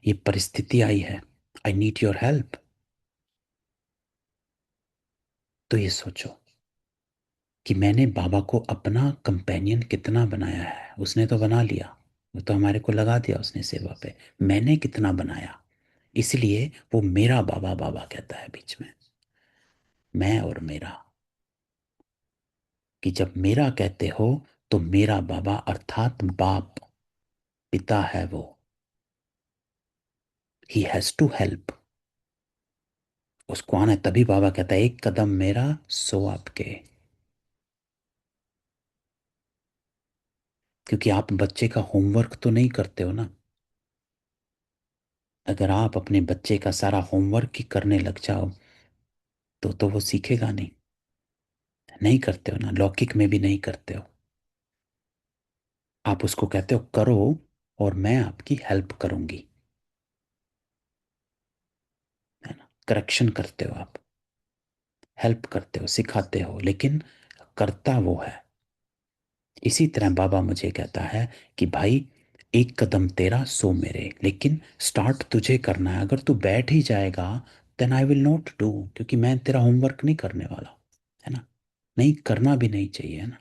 ये परिस्थिति आई है, आई नीड योर हेल्प? तो ये सोचो कि मैंने बाबा को अपना कंपेनियन कितना बनाया है। उसने तो बना लिया, वो तो हमारे को लगा दिया उसने सेवा पे। मैंने कितना बनाया? इसलिए वो मेरा बाबा बाबा कहता है बीच में, मैं और मेरा। कि जब मेरा कहते हो तो मेरा बाबा अर्थात बाप, पिता है वो। ही हैज टू हेल्प, उसको आना है। तभी बाबा कहता है एक कदम मेरा सो आपके। क्योंकि आप बच्चे का होमवर्क तो नहीं करते हो ना। अगर आप अपने बच्चे का सारा होमवर्क ही करने लग जाओ तो वो सीखेगा नहीं। नहीं करते हो ना, लौकिक में भी नहीं करते हो। आप उसको कहते हो करो और मैं आपकी हेल्प करूंगी, है ना। करेक्शन करते हो आप, हेल्प करते हो, सिखाते हो, लेकिन करता वो है। इसी तरह बाबा मुझे कहता है कि भाई एक कदम तेरा सो मेरे, लेकिन स्टार्ट तुझे करना है। अगर तू बैठ ही जाएगा then I will not do, क्योंकि मैं तेरा होमवर्क नहीं करने वाला, है ना। नहीं करना भी नहीं चाहिए, है ना।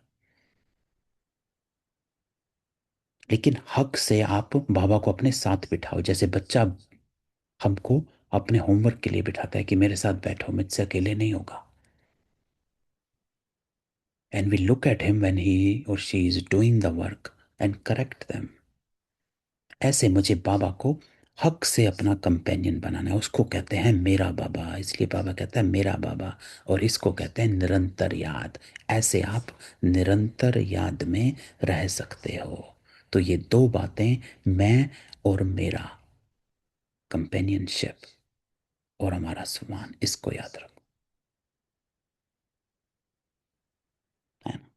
लेकिन हक से आप बाबा को अपने साथ बिठाओ, जैसे बच्चा हमको अपने होमवर्क के लिए बिठाता है कि मेरे साथ बैठो, मुझसे अकेले नहीं होगा। And we look at him when he or she is doing the work and correct them. ऐसे मुझे बाबा को हक से अपना कंपेनियन बनाना है। उसको कहते हैं मेरा बाबा, इसलिए बाबा कहता है मेरा बाबा। और इसको कहते हैं निरंतर याद। ऐसे आप निरंतर याद में रह सकते हो। तो ये दो बातें, मैं और मेरा कंपेनियनशिप और हमारा सम्मान, इसको याद रखो, है ना।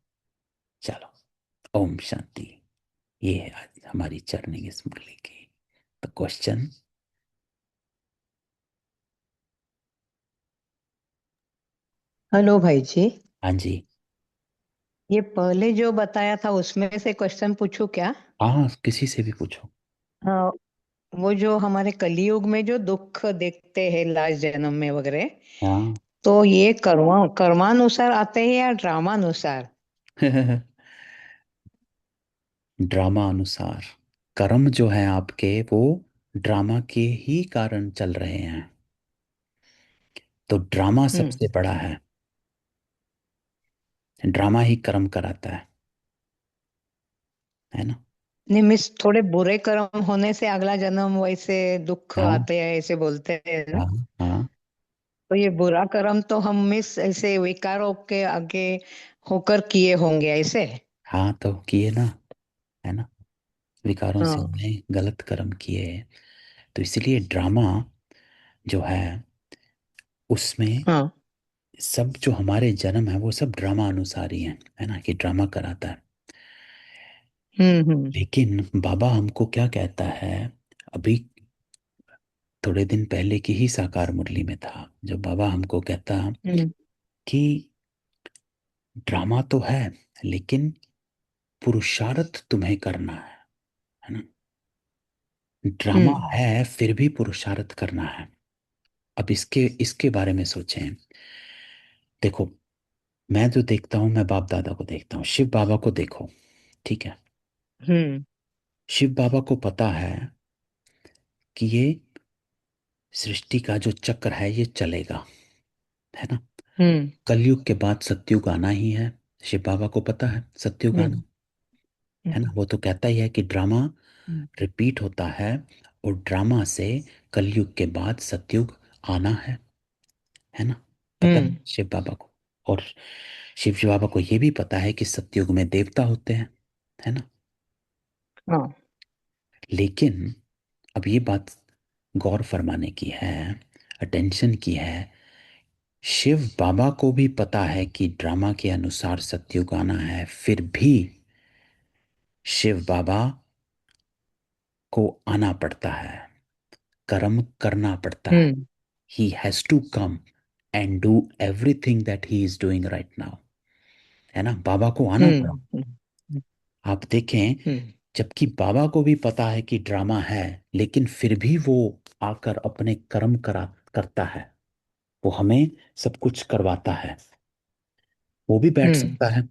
चलो, ओम शांति। ये है आज हमारी चरनी की मुरली की तो क्वेश्चन। हेलो भाई जी। हाँ जी। ये पहले जो बताया था उसमें से क्वेश्चन पूछूं क्या? हाँ, किसी से भी पूछो। हाँ, वो जो हमारे कलयुग में जो दुख देखते हैं लास्ट जन्म में वगैरह, हाँ। तो ये कर्मानुसार आते हैं या ड्रामानुसार? ड्रामा अनुसार। कर्म जो है आपके वो ड्रामा के ही कारण चल रहे हैं। तो ड्रामा हम्म। सबसे बड़ा है, ड्रामा ही कर्म कराता है ना। नहीं मिस, थोड़े बुरे कर्म होने से अगला जन्म वैसे दुख हाँ। आते हैं ऐसे बोलते हैं ना। हाँ। हाँ। तो ये बुरा कर्म तो हम मिस ऐसे विकारों के आगे होकर किए होंगे ऐसे। हाँ, तो किए ना, है ना। विकारों से हाँ। हमने गलत कर्म किए हैं। तो इसलिए ड्रामा जो है उसमें हाँ। सब जो हमारे जन्म है वो सब ड्रामा अनुसार ही है ना, कि ड्रामा कराता है। हम्म। लेकिन बाबा हमको क्या कहता है, अभी थोड़े दिन पहले की ही साकार मुरली में था, जब बाबा हमको कहता हम्म। कि ड्रामा तो है लेकिन पुरुषार्थ तुम्हें करना है ना। ड्रामा हम्म। है फिर भी पुरुषार्थ करना है। अब इसके इसके बारे में सोचें। देखो, मैं जो देखता हूँ, मैं बाप दादा को देखता हूँ, शिव बाबा को देखो, ठीक है। हम्म शिव बाबा को पता है कि ये सृष्टि का जो चक्र है ये चलेगा, है ना। हम्म कलयुग के बाद सतयुग आना ही है। शिव बाबा को पता है सतयुग आना, हम्म है ना। हम्म वो तो कहता ही है कि ड्रामा हम्म रिपीट होता है, और ड्रामा से कलयुग के बाद सतयुग आना है ना। पता है हम्म, शिव बाबा को। और शिव जी बाबा को ये भी पता है कि सतयुग में देवता होते हैं, है ना। हाँ लेकिन अब ये बात गौर फरमाने की है, अटेंशन की है। शिव बाबा को भी पता है कि ड्रामा के अनुसार सतयुग आना है, फिर भी शिव बाबा को आना पड़ता है, कर्म करना पड़ता है। Hmm he has to come and do everything that he is doing right now, है ना। बाबा को आना पड़ा। हम्म हम्म आप देखें, हम्म जबकि बाबा को भी पता है कि ड्रामा है, लेकिन फिर भी वो आकर अपने कर्म करता है। वो हमें सब कुछ करवाता है। वो भी बैठ हम्म सकता है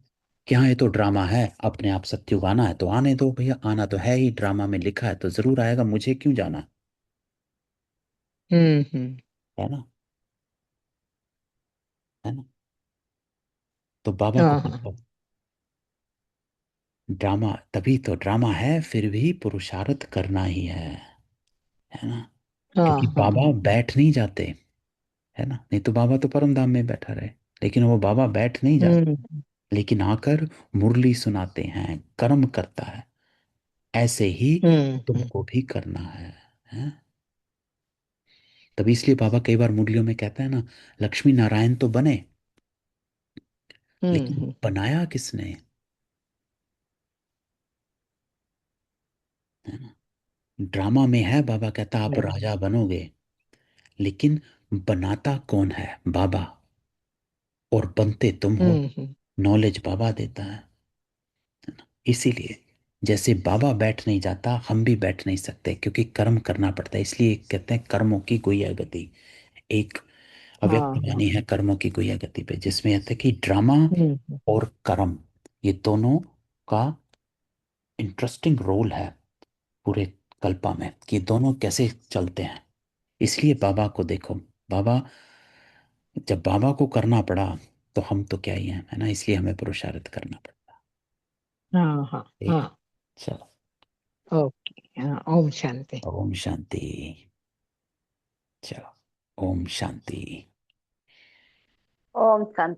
कि हाँ ये तो ड्रामा है, अपने आप सत्युग आना है तो आने दो भैया, आना तो है ही, ड्रामा में लिखा है तो जरूर आएगा, मुझे क्यों जाना, हम्म, है ना। है ना। तो बाबा को हाँ हाँ देखो, ड्रामा तभी तो ड्रामा है, फिर भी पुरुषार्थ करना ही है ना। हाँ क्योंकि हाँ बाबा बैठ नहीं जाते, है ना। नहीं तो बाबा तो परम धाम में बैठा रहे, लेकिन वो बाबा बैठ नहीं जाते, हम्म लेकिन आकर मुरली सुनाते हैं, कर्म करता है। ऐसे ही हम्म तुमको भी करना है। तभी इसलिए बाबा कई बार मुरलियों में कहता है ना, लक्ष्मी नारायण तो बने, लेकिन हम्म बनाया किसने, है ना। ड्रामा में है बाबा कहता आप हम्म राजा बनोगे, लेकिन बनाता कौन है, बाबा। और बनते तुम हो, हम्म नॉलेज बाबा देता है। इसीलिए जैसे बाबा बैठ नहीं जाता, हम भी बैठ नहीं सकते, क्योंकि कर्म करना पड़ता है। इसलिए कहते हैं कर्मों की गुह्य गति, एक हाँ अव्यक्त हाँ वाणी है कर्मों की गुह्य गति पे, जिसमें कहते हैं कि ड्रामा हम्म और कर्म, ये दोनों का इंटरेस्टिंग रोल है पूरे कल्पा में, कि ये दोनों कैसे चलते हैं। इसलिए बाबा को देखो, बाबा, जब बाबा को करना पड़ा तो हम तो क्या ही हैं, है ना। इसलिए हमें पुरुषार्थ करना पड़ता हाँ हाँ है। ठीक है, हाँ चलो। ओके हाँ ओम शांति। ओम शांति। चलो, ओम शांति। ओम शांति।